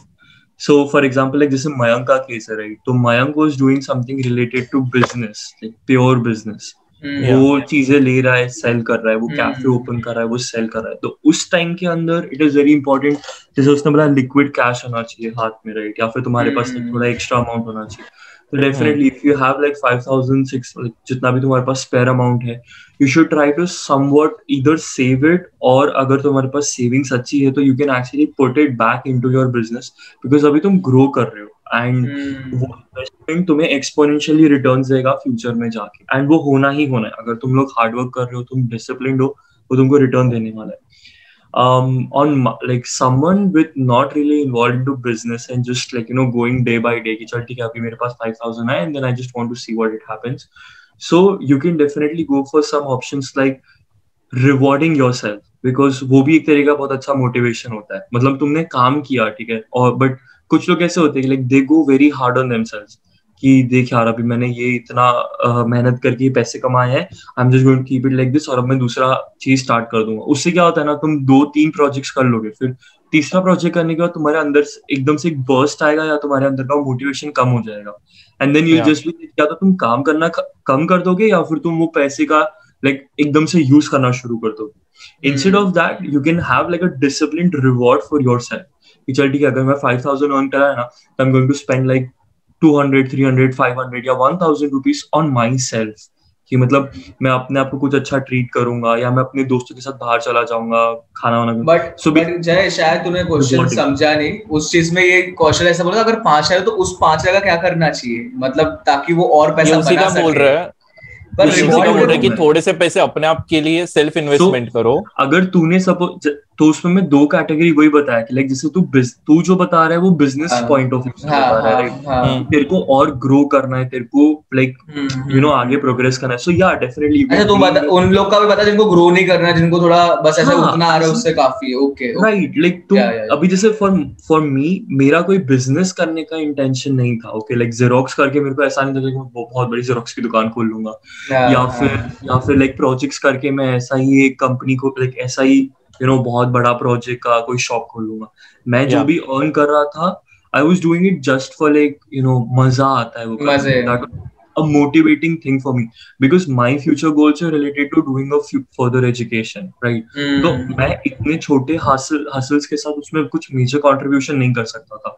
So for example, like जैसे मयंक का केस है, right? तो Mayank was doing something related to business, like pure business. वो चीजें ले रहा है, सेल कर रहा है, वो कैफे ओपन कर रहा है, वो सेल कर रहा है। तो उस टाइम के अंदर इट इज वेरी इंपॉर्टेंट, जैसे उसने बोला लिक्विड कैश होना चाहिए हाथ में, राइट? या फिर तुम्हारे पास थोड़ा एक्स्ट्रा अमाउंट होना चाहिए। तो definitely if you have like 5,000 6 जितना भी तुम्हारे पास स्पेयर अमाउंट है, you should try to somewhat either save it, और अगर तुम्हारे पास सेविंग्स अच्छी है तो you can actually put it back into your business, because अभी तुम ग्रो कर रहे हो एंड वो इन्वेस्टमेंट तुम्हें एक्सपोनेंशियली रिटर्न्स देगा फ्यूचर में जाके, एंड वो होना ही होना है। अगर तुम लोग हार्डवर्क कर रहे हो, तुम डिसिप्लिन्ड हो, वो तुमको रिटर्न देने वाला है। On like someone with not really involved into business and just like going day by day कि चल ठीक है अभी मेरे पास 5,000 है and then I just want to see what it happens, so you can definitely go for some options like rewarding yourself, because वो भी एक तरीके का बहुत अच्छा मोटिवेशन होता है। मतलब तुमने काम किया, ठीक है, और बट कुछ लोग ऐसे होते हैं कि like they go very hard on themselves कि देख यार अभी मैंने ये इतना मेहनत करके पैसे कमाए हैं, I am just going to keep it like this, और अब मैं दूसरा चीज स्टार्ट कर दूंगा। उससे क्या होता है ना, तुम 2-3 प्रोजेक्ट्स कर लोगे, फिर तीसरा प्रोजेक्ट करने के बाद तुम्हारे अंदर एकदम से एक बर्स्ट आएगा या तुम्हारे अंदर का मोटिवेशन कम हो जाएगा, एंड देन यू जस्ट या तो तुम काम करना कम कर दोगे या फिर तुम वो पैसे का लाइक एकदम से यूज करना शुरू कर दोगे। Instead of that you can have like a disciplined reward for yourself कि चल ठीक है अगर मैं 5,000 अर्न करा है ना, तो I am going to spend like 200, 300, 500 या 1,000 रुपीज ऑन माई सेल्फ, कि मतलब मैं अपने आप को कुछ अच्छा ट्रीट करूंगा या मैं अपने दोस्तों के साथ बाहर चला जाऊंगा खाना वाना। बट जय शायद तूने क्वेश्चन समझा नहीं उस चीज में। ये क्वेश्चन ऐसा बोला अगर 5 है तो उस 5 का क्या करना चाहिए, मतलब ताकि वो और पैसा बना सके। बोल रहा है पर रिवॉर्ड बोल रहा है कि थोड़े से पैसे अपने आप के लिए सेल्फ इन्वेस्टमेंट करो। अगर तूने सपोज तो उसमें मैं 2 कैटेगरी वही बताया कि लाइक जैसे तू जो बता रहा है वो बिजनेस पॉइंट ऑफ व्यू से बता रहा है, राइट? तेरे को और ग्रो करना है, तेरे को लाइक आगे प्रोग्रेस करना है, सो या डेफिनेटली। अच्छा तू बता उन लोग का भी बता जिनको ग्रो नहीं करना है, जिनको थोड़ा बस ऐसे उतना आ रहा है उससे काफी है। ओके राइट, लाइक तू अभी जैसे फॉर मी मेरा कोई बिजनेस करने का इंटेंशन नहीं था। ओके लाइक जेरोक्स करके मेरे को ऐसा नहीं था कि मैं बहुत बड़ी जेरोक्स की दुकान खोल लूंगा, या फिर लाइक प्रोजेक्ट्स करके मैं ऐसा ही एक कंपनी को लाइक ऐसा ही बहुत बड़ा प्रोजेक्ट का कोई शॉप खोल लूंगा। मैं जो भी अर्न कर रहा था I was doing it just for like मजा आता है वो, a motivating thing for me because my future goals are related to doing a further education, right? तो मैं इतने छोटे hustles के साथ उसमें कुछ major contribution नहीं कर सकता था,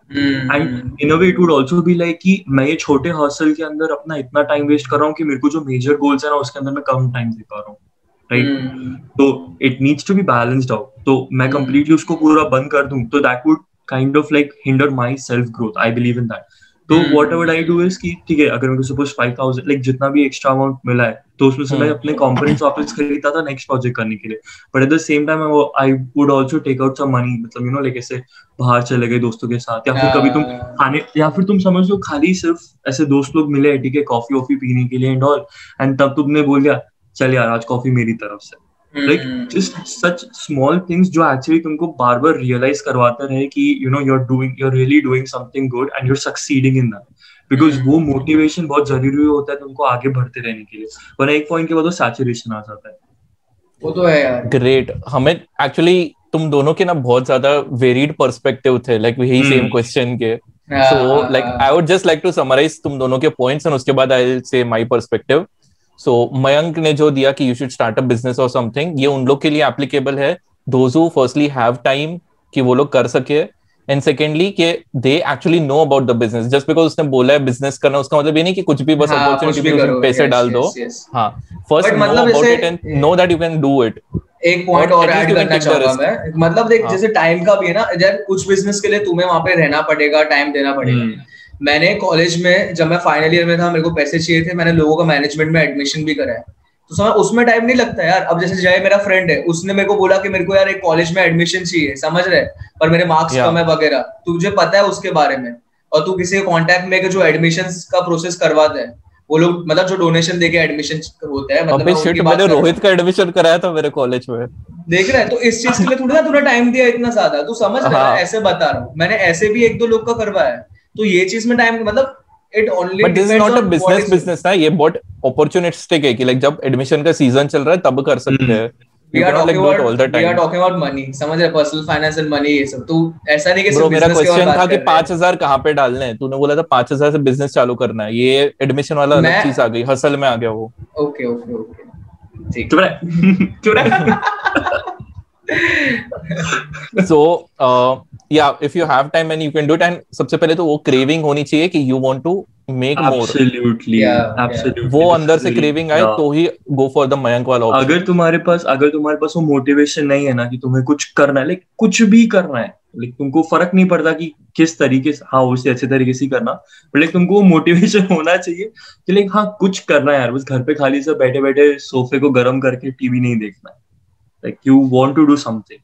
and in a way it would also be like कि मैं ये छोटे hustle के अंदर अपना इतना time waste कर रहा हूँ कि मेरे को जो major goals है ना उसके अंदर मैं कम time दे पा रहा हूँ, right? तो it needs to be balanced out. तो मैं completely उसको पूरा बंद कर दूँ तो that would kind of like hinder my self growth. I believe in that. तो what would I do is कि ठीक है अगर मेरे को सपोज 5,000 लाइक जितना भी एक्स्ट्रा अमाउंट मिला है तो उसमें से मैं अपने कंपोनेंट्स वापस खरीदता था नेक्स्ट प्रोजेक्ट करने के लिए, but at the same time I would also take out some money, मतलब लाइक ऐसे बाहर चले गए दोस्तों के साथ, या फिर कभी तुम खाने, या फिर तुम समझ लो खाली सिर्फ ऐसे दोस्त लोग मिले ठीक है कॉफी वॉफी पीने के लिए एंड ऑल, एंड तब तुमने बोल दिया चल यार आज कॉफी मेरी तरफ से, like just such small things जो actually तुमको बार बार realize करवाते रहे कि you're really doing something good and you're succeeding in that, because वो motivation बहुत जरूरी होता है तुमको आगे बढ़ते रहने के लिए, वरना एक point के बाद वो saturation आ जाता है। वो तो है यार। Great, हमें actually तुम दोनों के ना बहुत ज्यादा varied perspective थे, like यही same question के, so like I would just like to summarize तुम दोनों के points and उसके बाद I'll say my perspective. So Mayank ने जो दिया कि you should start a business or something, ये उन लोग के लिए applicable है those who firstly have time कि वो लोग कर सके, and secondly कि they actually know about the business. Just because उसने बोला है business करना उसका मतलब ये नहीं कि कुछ भी बस opportunity पे पैसे डाल दो। हाँ, first know about it and know that you can do it. एक पॉइंट और ऐड करना चाहूंगा मैं, मतलब देख जैसे टाइम का भी है ना, जब कुछ बिजनेस के लिए तुम्हें वहां पे रहना पड़ेगा, टाइम देना पड़ेगा। मैंने कॉलेज में जब मैं फाइनल ईयर में था, मेरे को पैसे चाहिए थे, मैंने लोगों का मैनेजमेंट में एडमिशन भी कराया, तो समझ उसमें टाइम नहीं लगता यार। अब जैसे जय मेरा फ्रेंड है, उसने मेरे को बोला कि मेरे को यार एक कॉलेज में एडमिशन चाहिए, समझ रहे, पर मेरे मार्क्स कम है वगैरह, तुझे पता है उसके बारे में, और तू किसी के कॉन्टेक्ट में जो एडमिशन का प्रोसेस करवा दे, वो लोग मतलब जो डोनेशन देके एडमिशन होता है, मतलब अबे शिट, मैंने रोहित का एडमिशन कराया था मेरे कॉलेज में, देख रहा है? तो इस चीज के लिए थोड़ा ना तूने टाइम दिया इतना ज्यादा, तू समझ रहा है? ऐसे बता रहा हूँ, मैंने ऐसे भी 1-2 लोग का करवाया, तो ये चीज में टाइम मतलब it only but this is not a business ना, ये बहुत अपॉर्चुनिस्टिक है कि लाइक जब एडमिशन का सीजन चल रहा है तब कर सकते हैं। We are talking about money, समझ रहे? पर्सनल फाइनेंस एंड मनी, ये सब। तू ऐसा नहीं कि सिर्फ मेरा बिजनेस के बारे में क्वेश्चन था बात कि कर रहे हैं। 5,000 कहाँ पे डालने हैं, तूने बोला था 5,000 से बिजनेस चालू करना है, ये एडमिशन वाला अलग चीज आ गई, हसल में आ गया वो। ओके ओके ओके, ठीक। चुप रह So if you have time and you can do it, and सबसे पहले तो वो क्रेविंग होनी चाहिए कि you want to make more। Absolutely, वो अंदर से क्रेविंग आए तो ही go for the मयंक वाला ऑप्शन। अगर तुम्हारे पास वो मोटिवेशन नहीं है ना कि तुम्हें कुछ करना है, लाइक कुछ भी करना है, लाइक तुमको फर्क नहीं पड़ता कि किस तरीके से, हाँ उसे अच्छे तरीके से करना, बट लाइक तुमको मोटिवेशन होना चाहिए कि लाइक हाँ कुछ करना है यार, बस घर पे खाली से बैठे बैठे सोफे को गर्म करके टीवी नहीं देखना है, like you want to do something.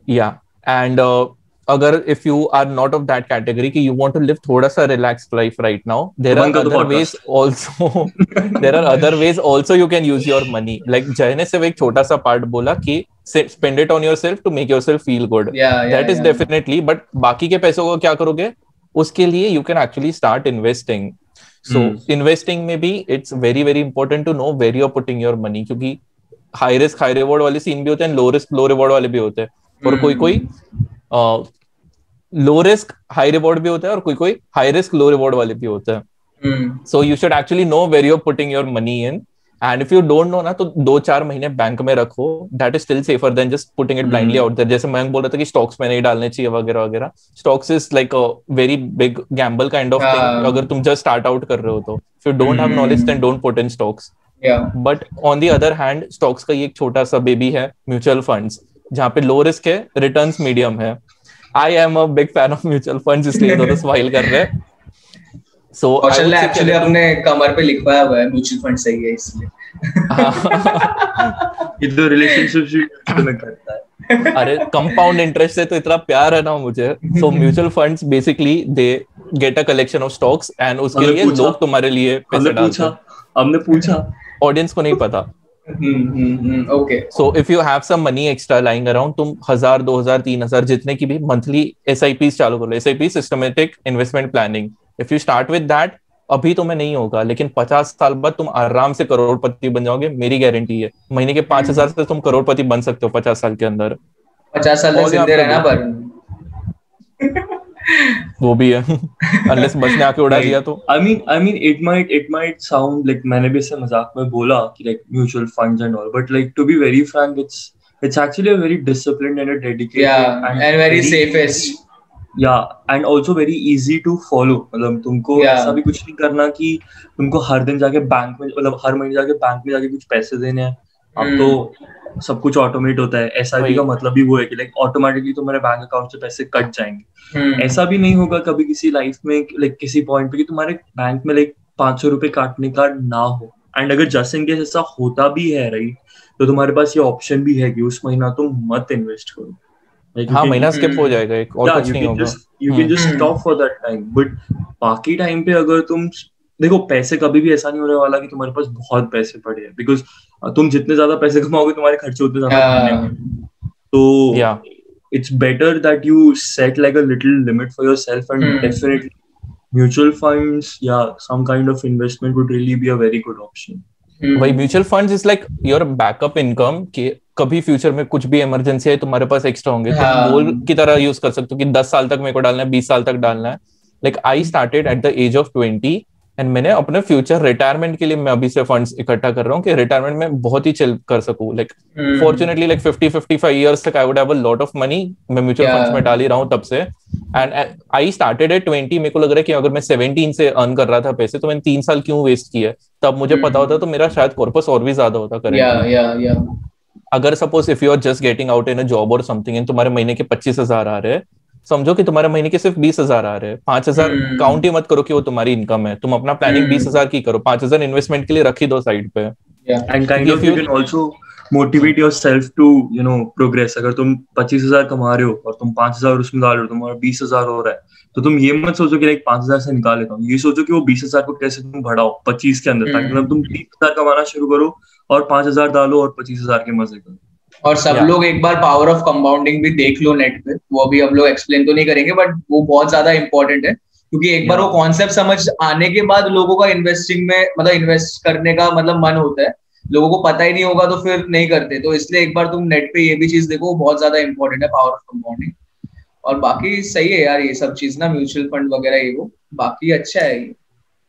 Yeah, and अगर if you are not of that category कि you want to live थोड़ा सा relaxed life right now, there are other ways also there are other ways also you can use your money। like जय ने सिर्फ एक छोटा सा पार्ट बोला कि spend it on yourself to make yourself feel good, that is definitely, but बाकी के पैसों को क्या करोगे? उसके लिए you can actually start investing। so investing में भी it's very very important to know where you are putting your money, क्योंकि हाई रिस्क हाई रिवॉर्ड वाले सीन भी होते हैं, लो रिस्क लो रिवॉर्ड वाले भी होते हैं, और कोई लो रिस्क हाई रिवॉर्ड भी होता है और कोई हाई रिस्क लो रिवॉर्ड वाले भी होते हैं। So you should actually know where you are putting your money in, and if you don't know ना, तो 2-4 महीने बैंक में रखो, that is still safer than just putting it blindly out there. जैसे मैं बोल रहा था कि स्टॉक्स में नहीं डालने चाहिए वगैरह वगैरह, stocks is like a very big gamble kind of thing अगर तुम जस्ट स्टार्ट आउट कर रहे हो तो। If you don't have knowledge then don't put in stocks. But on the other hand stocks का ये एक छोटा सा बेबी है म्यूचुअल फंड्स, जहाँ पे लो रिस्क है, रिटर्न्स मीडियम है। I am a big fan of mutual funds, इसलिए तो स्माइल कर रहे हैं। सो एक्चुअली अपने कमर पे लिखवाया हुआ है म्यूचुअल फंड सही है, इसलिए ये तो रिलेशनशिप में करता है। अरे कंपाउंड इंटरेस्ट से तो इतना प्यार है ना मुझे। So mutual funds basically they get a collection of stocks, and उसके लिए लोग तुम्हारे लिए पैसे डालते हैं। हमने पूछा, ऑडियंस को नहीं पता। Okay. So if you have some money extra lying around, तुम 1,000, 2,000, 3,000 जितने की भी मंथली SIPs चालू करो, SIP systematic investment planning. If you start with that, अभी तुम्हें नहीं होगा, लेकिन 50 साल बाद तुम आराम से करोड़पति बन जाओगे, मेरी गारंटी है। महीने के 5,000 से तुम करोड़पति बन सकते हो 50 साल के अंदर। 50 साल तक जिंदे रहना, पर वो भी है unless बस ने आके उड़ा दिया तो। I mean it might sound like, मैंने भी इसे मजाक में बोला कि like mutual funds and all, but like to be very frank, it's actually a very disciplined and a dedicated and very safest, and also very easy to follow। मतलब तुमको ऐसा भी कुछ नहीं करना कि तुमको हर दिन जाके बैंक में, मतलब हर महीने जाके बैंक में जाके कुछ पैसे देने हैं। अब तो सब कुछ ऑटोमेट होता है। SIP का मतलब भी वो है कि लाइक ऑटोमेटिकली तुम्हारे बैंक अकाउंट से पैसे कट जाएंगे। ऐसा भी नहीं होगा कभी किसी लाइफ में लाइक किसी पॉइंट पे कि तुम्हारे बैंक में लाइक 500 रुपए काटने का ना हो। एंड अगर जस्ट इन केस ऐसा होता भी है राइट, तो तुम्हारे पास ये ऑप्शन भी है कि उस महीना तुम मत इन्वेस्ट करो। Like हाँ, महीना स्किप हो जाएगा एक, और कुछ नहीं होगा। You can just stop for that time, but बाकी टाइम पे अगर तुम देखो, पैसे कभी भी ऐसा नहीं होने वाला कि तुम्हारे पास बहुत पैसे पड़े हैं, बिकॉज तुम जितने ज्यादा पैसे कमाओगे तुम्हारे खर्चे उतने ज्यादा। तो it's better that you set like a little limit for yourself, and definitely mutual funds, some kind of investment would really be a very good option. भाई mutual funds is like your backup income, कि कभी फ्यूचर में कुछ भी इमरजेंसी है तुम्हारे पास एक्स्ट्रा होंगे, तो गोल की तरह यूज कर सकते हो कि 10 साल तक मेरे को डालना है, 20 साल तक डालना है। Like I started at the age of 20 and मैंने अपने फ्यूचर रिटायरमेंट के लिए मैं अभी से फंड्स इकट्ठा कर रहा हूँ कि रिटायरमेंट में बहुत ही चिल कर सकूं। लाइक फॉर्चुनेटली लाइक 50-55 इयर्स तक आई would have a lot of money. मैं म्यूचुअल फंड्स में डाल ही रहा हूँ तब से। And I started eight 20। मेरे को लग रहा है कि अगर मैं 17 से अर्न कर रहा था पैसे, तो मैंने 3 साल क्यों वेस्ट किए। तब मुझे पता होता तो मेरा शायद कॉर्पस और भी ज्यादा होता करेक्ट। अगर suppose if you are just getting out in a job or something and तुम्हारे महीने के 25,000 आ रहे हैं, समझो कि तुम्हारे महीने के सिर्फ 20,000 आ रहे हैं। 5,000 काउंट ही मत करो कि वो तुम्हारी इनकम है। तुम अपना प्लानिंग 20,000 की करो, 5,000 इन्वेस्टमेंट के लिए रखी दो साइड पे। And kind of you can also motivate yourself to you know progress. अगर तुम 25,000 कमा रहे हो और तुम 5,000 उसमें डाल रहे हो, तुम्हारा 20,000 हो रहा है, तो तुम ये मत सोचो कि लाइक 5,000 से निकाल लेता हूँ, ये सोचो कि वो 20,000 को कैसे तुम बढ़ाओ 25 के अंदर, ताकि मतलब तुम 30,000 कमाना शुरू करो और 5,000 डालो और 25,000 के मजे करो। और सब लोग एक बार पावर ऑफ कंपाउंडिंग भी देख लो नेट पे, वो अभी हम लोग एक्सप्लेन तो नहीं करेंगे, बट वो बहुत ज्यादा इंपॉर्टेंट है, क्योंकि एक बार वो कॉन्सेप्ट समझ आने के बाद लोगों का इन्वेस्टिंग में मतलब इन्वेस्ट करने का मतलब मन होता है, लोगों को पता ही नहीं होगा तो फिर नहीं करते। तो इसलिए एक बार तुम नेट पे ये भी चीज देखो, बहुत ज्यादा इंपॉर्टेंट है पावर ऑफ कंपाउंडिंग। और बाकी सही है यार ये सब चीज ना, म्यूचुअल फंड वगैरह ये वो, बाकी अच्छा है ये।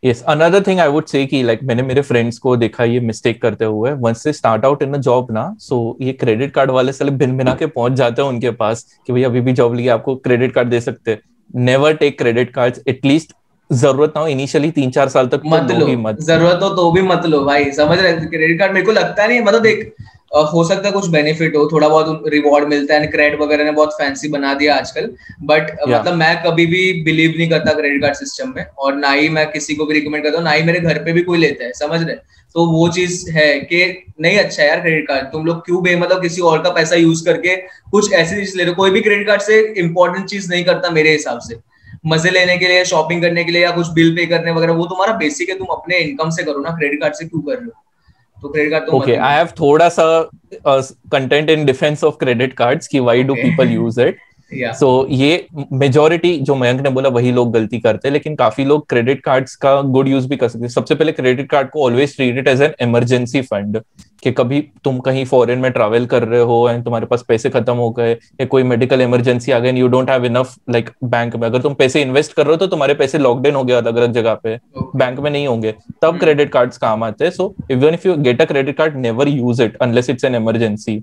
Yes, another thing I would say कि like मैंने मेरे फ्रेंड्स को देखा ये मिस्टेक करते हुए, once they start out in a job ना, so ये क्रेडिट कार्ड वाले साले बिन बिना के पहुंच जाते हैं उनके पास कि भैया अभी भी जॉब लिए आपको क्रेडिट कार्ड दे सकते हैं। Never take credit cards, at least जरूरत ना हो इनिशियली 3-4 साल तक मत लो, जरूरत हो तो भी मत लो भाई, समझ रहे? क्रेडिट कार्ड मेरे को लगता नहीं, मतलब देख हो सकता है कुछ बेनिफिट हो, थोड़ा बहुत रिवॉर्ड मिलता है, क्रेडिट वगैरह ने बहुत फैंसी बना दिया आजकल, बट मतलब मैं कभी भी बिलीव नहीं करता क्रेडिट कार्ड सिस्टम में, और ना ही मैं किसी को भी रिकमेंड करता हूँ, ना ही मेरे घर पे भी कोई लेता है, समझ रहे? तो वो चीज है कि नहीं अच्छा यार क्रेडिट कार्ड, तुम लोग क्यों मतलब किसी और का पैसा यूज करके कुछ ऐसी चीज ले रहे हो। कोई भी क्रेडिट कार्ड से इंपॉर्टेंट चीज नहीं करता मेरे हिसाब से, मजे लेने के लिए, शॉपिंग करने के लिए, या कुछ बिल पे करने वगैरह, वो तुम्हारा बेसिक है, तुम अपने इनकम से करो ना, क्रेडिट कार्ड से क्यों कर रहे हो? तो क्रेडिट कार्ड तो ओके, आई हैव थोड़ा सा content in defence of credit cards कि why do people use it. So ये मेजॉरिटी जो मयंक ने बोला वही लोग गलती करते हैं, लेकिन काफी लोग क्रेडिट कार्ड्स का गुड यूज भी कर सकते हैं। सबसे पहले क्रेडिट कार्ड को always treat it as an emergency fund, कि कभी तुम कहीं फॉरेन में ट्रैवल कर रहे हो एंड तुम्हारे पास पैसे खत्म हो गए या कोई मेडिकल इमरजेंसी आ गई, you don't have enough like bank में, अगर तुम पैसे इन्वेस्ट कर रहे हो तो तुम्हारे पैसे लॉक्ड इन हो गए अलग अलग जगह पे, बैंक में नहीं होंगे, तब क्रेडिट कार्ड्स काम आते हैं। So even if you get a credit card, never use it unless it's an emergency.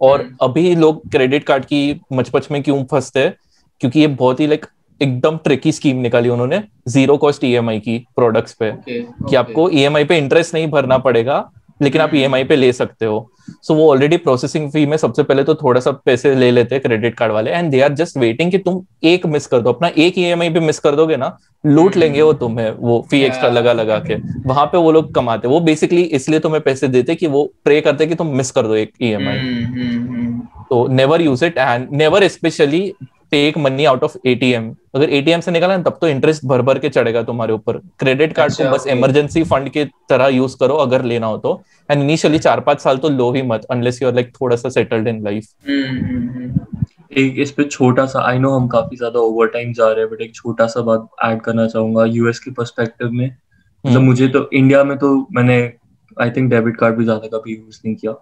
और अभी लोग क्रेडिट कार्ड की मचपच में क्यों फंसते हैं, क्योंकि ये बहुत ही लाइक एकदम ट्रिकी स्कीम निकाली उन्होंने जीरो कॉस्ट ईएमआई की प्रोडक्ट्स पे, कि आपको ईएमआई पे इंटरेस्ट नहीं भरना पड़ेगा, लेकिन आप ईएमआई पे ले सकते हो। सो वो ऑलरेडी प्रोसेसिंग फी में सबसे पहले तो थोड़ा सा पैसे ले लेते हैं क्रेडिट कार्ड वाले, and they are just waiting कि तुम एक मिस कर दो, अपना एक ईएमआई पे मिस कर दोगे ना, लूट लेंगे वो तुम्हें, वो फी एक्स्ट्रा लगा के वहां पे वो लोग कमाते। वो बेसिकली इसलिए तुम्हें पैसे देते कि वो प्रे करते कि तुम मिस कर दो एक ईएमआई। तो never use it, and never specially take money out of ATM. अगर एटीएम से निकाला तब तो इंटरेस्ट भर भर के चढ़ेगा तुम्हारे ऊपर। क्रेडिट कार्ड को बस इमरजेंसी फंड की तरह यूज करो अगर लेना हो तो, एंड इनिशियली 4-5 साल तो लो ही मत, अनलेस यू आर लाइक थोड़ा सा सेटल्ड इन लाइफ। एक इस पे छोटा सा, आई नो हम काफी ज्यादा ओवर टाइम जा रहे हैं, बट एक छोटा सा बात ऐड करना चाहूंगा यूएस के पर्सपेक्टिव में। मतलब मुझे तो इंडिया में तो मैंने आई थिंक डेबिट कार्ड भी ज्यादा कभी यूज नहीं किया,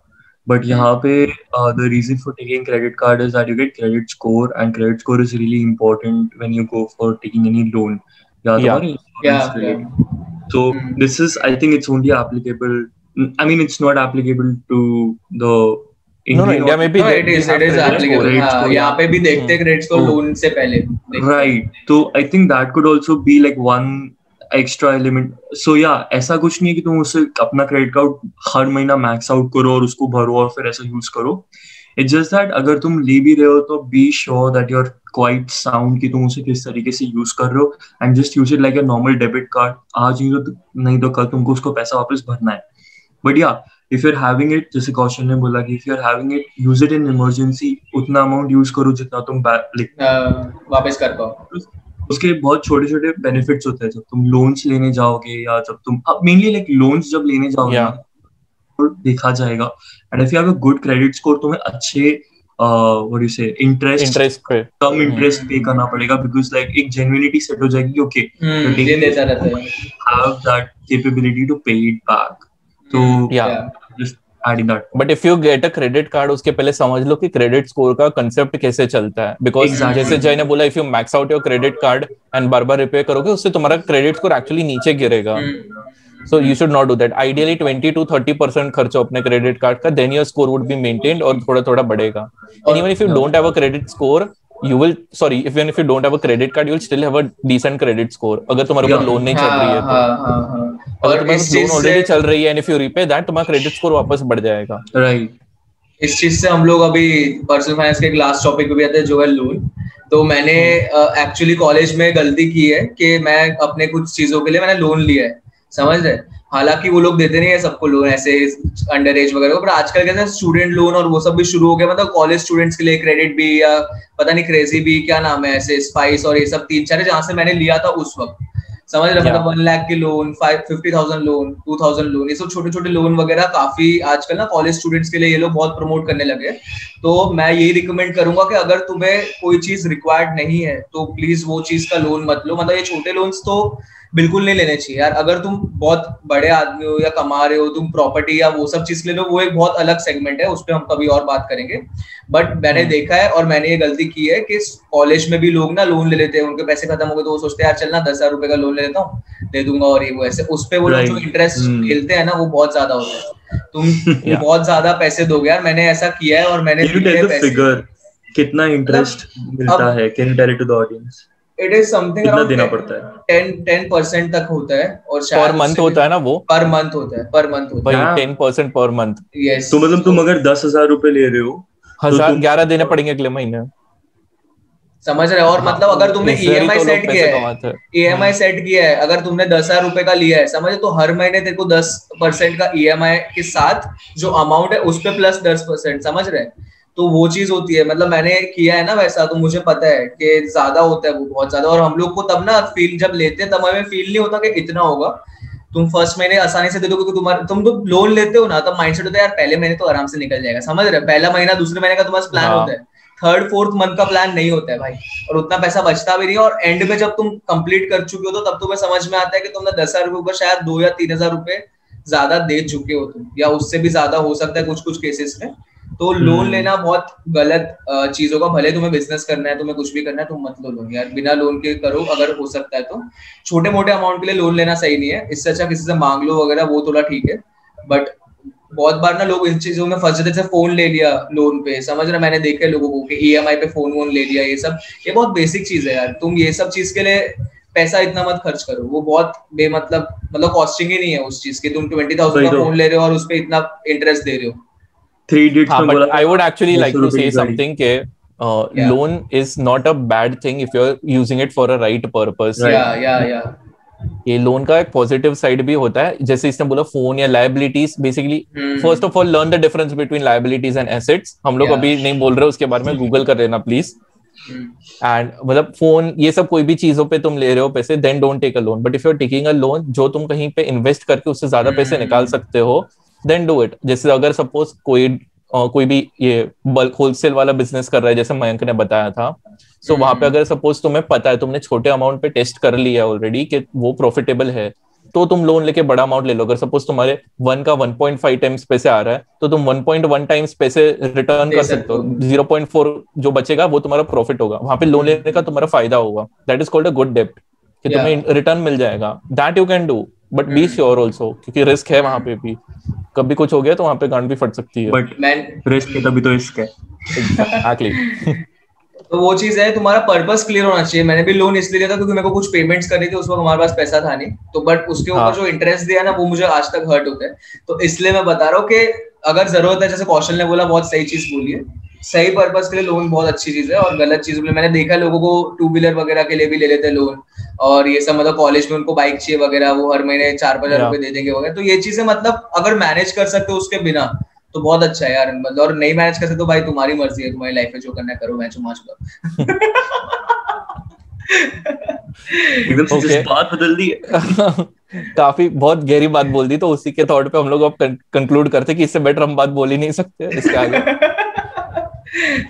बट यहाँ पे the reason for taking credit card is that you get credit score, and credit score is really important when you go for taking any loan. So this is, I think it's only applicable, I mean it's not applicable to the India में भी it is applicable. यहाँ पे भी देखते credit score loan से पहले, right? So I think that could also be like one extra element. So या ऐसा कुछ नहीं है कि तुम उससे अपना क्रेडिट कार्ड हर महीना मैक्स आउट करो और उसको भरो और फिर ऐसा यूज करो। इट्स जस्ट दैट अगर तुम ले भी रहे हो तो be sure that you are quite sound कि तुम उसे किस तरीके से यूज कर रहे हो, and just use it like a normal debit card. आज नहीं तो कल तुमको उसको पैसा वापस भरना है। बट या if you are having it, जैसे कौशल ने बोला कि if you are having it, use it in emergency. उतना अमाउंट यूज करो जितना तुम वापस कर पाओ। उसके बहुत छोटे छोटे बेनिफिट्स होते हैं जब तुम लोन्स लेने जाओगे, या जब तुम मेनली लाइक लोन्स जब लेने जाओगे तो देखा जाएगा। And if you have a good credit score, तुम्हें अच्छे व्हाट यू से इंटरेस्ट कम इंटरेस्ट पे करना पड़ेगा, बिकॉज लाइक एक जेन्युइनिटी सेट हो जाएगी। ओके, ये देता रहता है, हैव दैट कैपेबिलिटी टू पे इट बैक। तो just adding that. But if you get a credit card, उसके पहले समझ लो कि क्रेडिट स्कोर का कंसेप्ट कैसे चलता है, बिकॉज जैसे जय ने बोला, if you max out your credit card and बार बार रिपे करोगे, उससे तुम्हारा क्रेडिट स्कोर एक्चुअली नीचे गिरेगा। So you should not do that. Ideally 20-30% खर्चो अपने क्रेडिट कार्ड का, then your score would be maintained और थोड़ा थोड़ा बढ़ेगा। And even if you don't have a credit score, you will even if you don't have a credit card, you will still have a decent credit score अगर तुम्हारे ऊपर लोन नहीं चल रही है तो। अगर तुम्हारे लोन ऑलरेडी चल रही है and if you repay that, तुम्हारा क्रेडिट स्कोर वापस बढ़ जाएगा। राइट। इस चीज से हम लोग अभी पर्सनल फाइनेंस के लास्ट टॉपिक पे भी आते हैं, जो है लोन। तो मैंने एक्चुअली कॉलेज में गलती की है कि मैं अपने कुछ चीजों के लिए मैंने लोन लिया है, समझ रहे? हालांकि वो लोग देते नहीं है सबको लोन ऐसे अंडर एज वगैरह, पर आजकल कहते हैं स्टूडेंट लोन और वो सब भी शुरू हो गया, मतलब कॉलेज स्टूडेंट्स के लिए क्रेडिट भी, या पता नहीं क्रेजी भी क्या नाम है ऐसे, स्पाइस और ये सब 3-4 है जहां से मैंने लिया था उस वक्त, समझ रहे, मतलब 1 लाख की लोन, 50,000 लोन, 2,000 लोन, ये सब छोटे छोटे लोन वगैरह काफी आजकल ना कॉलेज स्टूडेंट्स के लिए ये लोग बहुत प्रमोट करने लगे। तो मैं यही रिकमेंड करूंगा कि अगर तुम्हें कोई चीज रिक्वायर्ड नहीं है तो प्लीज वो चीज का लोन मत लो, मतलब ये छोटे लोन्स तो बिल्कुल नहीं लेने चाहिए यार। अगर तुम बहुत बड़े आदमी हो या कमा रहे हो, तुम प्रॉपर्टी या वो सब चीज ले लो, वो एक बहुत अलग सेगमेंट है, उस पर हम कभी और बात करेंगे। बट मैंने देखा है और मैंने ये गलती की है कि कॉलेज में भी लोग ना लोन ले लेते हैं, उनके पैसे खत्म हो गए तो वो सोचते हैं यार चल ना 10,000 रुपए का लोन ले लेता हूँ, दे दूंगा, और ये वो ऐसे उस पे वो लोग जो इंटरेस्ट खेलते हैं ना वो बहुत ज्यादा होता है। तुम बहुत ज्यादा पैसे दोगे यार, मैंने ऐसा किया है और मैंने कितना इंटरेस्ट मिलता है, can you tell it to the audience? It is something around देना पड़ता है 10% तक होता है, और शायद पर मंथ होता है ना, वो पर मंथ होता है, पर मंथ होता है 10% पर मंथ। यस, तो मतलब तुम अगर 10,000 रुपए ले रहे हो, 1,011 देने पड़ेंगे अगले महीने, समझ रहे हो? और मतलब अगर तुमने ईएमआई सेट किया है, ईएमआई सेट किया है, अगर तुमने 10,000 रुपए का लिया है, समझे, तो हर महीने तेरे को 10% का ईएमआई के साथ जो अमाउंट है उस पे प्लस 10%, समझ रहे? तो वो चीज होती है, मतलब मैंने किया है ना वैसा, तो मुझे पता है कि ज्यादा होता है वो, बहुत ज्यादा। और हम लोग को तब ना फील, जब लेते हैं तब हमें फील नहीं होता कि इतना होगा। तुम फर्स्ट महीने आसानी से दे दो, क्योंकि तुम तो लोन लेते हो ना, तब माइंडसेट होता है यार पहले महीने तो आराम से निकल जाएगा, समझ रहे? पहला महीना दूसरे महीने का तुम्हारा प्लान होता है, थर्ड फोर्थ मंथ का प्लान नहीं होता है भाई, और उतना पैसा बचता भी नहीं है। और एंड में जब तुम कंप्लीट कर चुके हो तो तब तुम्हें समझ में आता है कि तुमने 10,000 रुपए ऊपर शायद 2 या 3,000 रुपए ज्यादा दे चुके हो तुम, या उससे भी ज्यादा हो सकता है कुछ कुछ केसेस में। तो लोन लेना बहुत गलत चीज होगा। भले तुम्हें बिजनेस करना है, तुम्हें कुछ भी करना है, तुम मत लो लोन यार, बिना लोन के करो अगर हो सकता है तो। छोटे मोटे अमाउंट के लिए लोन लेना सही नहीं है, इससे अच्छा किसी से मांग लो वगैरह, वो थोड़ा ठीक है। बट बहुत बार ना लोग इन चीजों में फंस जाते, जैसे फोन ले लिया लोन पे, समझ रहे? मैंने देखे लोगों को कि ईएमआई पे फोन वोन ले लिया, ये सब ये बहुत बेसिक चीज है यार। तुम ये सब चीज के लिए पैसा इतना मत खर्च करो, वो बहुत बेमतलब, मतलब कॉस्टिंग ही नहीं है उस चीज की। तुम 20,000 का फोन ले रहे हो और उस पर इतना इंटरेस्ट दे रहे हो। 3 digits में बोला। I would actually like to say something कि loan is not a bad thing if you're using it for a right purpose. Yeah. ये लोन का एक पॉजिटिव साइड भी होता है, जैसे इसने बोला फोन या liabilities. Basically first of all learn the difference between liabilities and assets. हम लोग अभी नहीं बोल रहे, उसके बारे में गूगल कर लेना प्लीज। एंड मतलब फोन ये सब कोई भी चीजों पे तुम ले रहे हो पैसे, then don't take a loan. But if you are taking a loan जो तुम कहीं पे इन्वेस्ट करके उससे ज्यादा पैसे निकाल सकते हो, देन डू इट। जैसे अगर सपोज कोई भी ये बल्क होलसेल वाला बिजनेस कर रहा है, जैसे मयंक ने बताया था, सो वहां पे अगर सपोज तुम्हें पता है, तुमने छोटे अमाउंट पे टेस्ट कर लिया ऑलरेडी कि वो प्रॉफिटेबल है, तो तुम लोन लेके बड़ा अमाउंट ले लो। अगर सपोज तुम्हारे 1 का 1.5 टाइम्स पैसे आ रहा है, तो तुम 1.1 टाइम्स पैसे रिटर्न कर सकते हो। 0.4 जो बचेगा वो तुम्हारा प्रॉफिट होगा, वहां पे लोन लेने का तुम्हारा फायदा होगा। That is called a good डेब्ट, कि तुम्हें रिटर्न मिल जाएगा। That you can do, but be sure also, क्योंकि रिस्क है वहां पे भी, कभी कुछ हो गया तो वहां पे गांड भी फट सकती है। बट रिस्क है तभी तो रिस्क है। एग्जैक्टली। तो वो चीज है, तुम्हारा पर्पस क्लियर होना चाहिए। मैंने भी लोन इसलिए लिया था क्योंकि मेरे को कुछ पेमेंट्स करनी थी, उस वक्त हमारे पास पैसा था नहीं तो, बट उसके ऊपर जो इंटरेस्ट दिया ना वो मुझे आज तक हर्ट होता है। तो इसलिए मैं बता रहा हूँ कि अगर जरूरत है, जैसे कौशल ने बोला, बहुत सही चीज बोली है, सही पर्पस के लिए लोन बहुत अच्छी चीज है। और गलत चीज मैंने देखा लोगों को 2 व्हीलर वगैरह के लिए भी ले लेते हैं लोन, और ये सब मतलब कॉलेज में उनको बाइक चाहिए वगैरह, वो हर महीने 4-5 हजार रुपए दे देंगे वगैरह। तो ये चीजें मतलब अगर मैनेज कर सकते हो उसके बिना तो बहुत अच्छा है यार, मतलब। और नहीं मैनेज कर सकते तो भाई तुम्हारी मर्जी है, तुम्हारी लाइफ में जो करना है करो, मैं चुमा चुका। एकदम से बात बदल दी है। काफी बहुत गहरी बात बोल दी, तो उसी के थॉट पे हम लोग अब कंक्लूड करते कि इससे बेटर हम बात बोल ही नहीं सकते इसके आगे।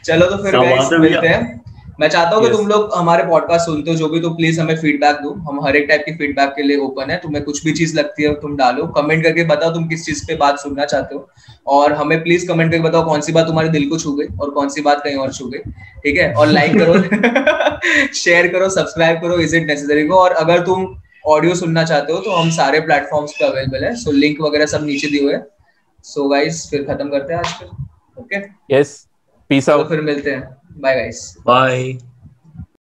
चलो तो फिर गाइस मिलते हैं। मैं चाहता हूँ कि तुम लोग हमारे पॉडकास्ट सुनते हो जो भी, तो प्लीज हमें फीडबैक दो। हम हर एक टाइप की फीडबैक के लिए ओपन है। तुम्हें कुछ भी चीज लगती है तुम डालो, कमेंट करके बताओ तुम किस चीज पे बात सुनना चाहते हो, और हमें प्लीज कमेंट करके बताओ कौन सी बात तुम्हारे दिल को छू गई और कौन सी बात कहीं और छू गई, ठीक है? और लाइक करो, शेयर करो, सब्सक्राइब करो इज इट नेसेसरी को। और अगर तुम ऑडियो सुनना चाहते हो तो हम सारे प्लेटफॉर्म्स पे अवेलेबल है, सो लिंक वगैरह सब नीचे दिए हुए हैं। सो गाइस फिर खत्म करते हैं आज फिर, ओके? Yes, peace out. फिर मिलते हैं, बाय गाइस, बाय।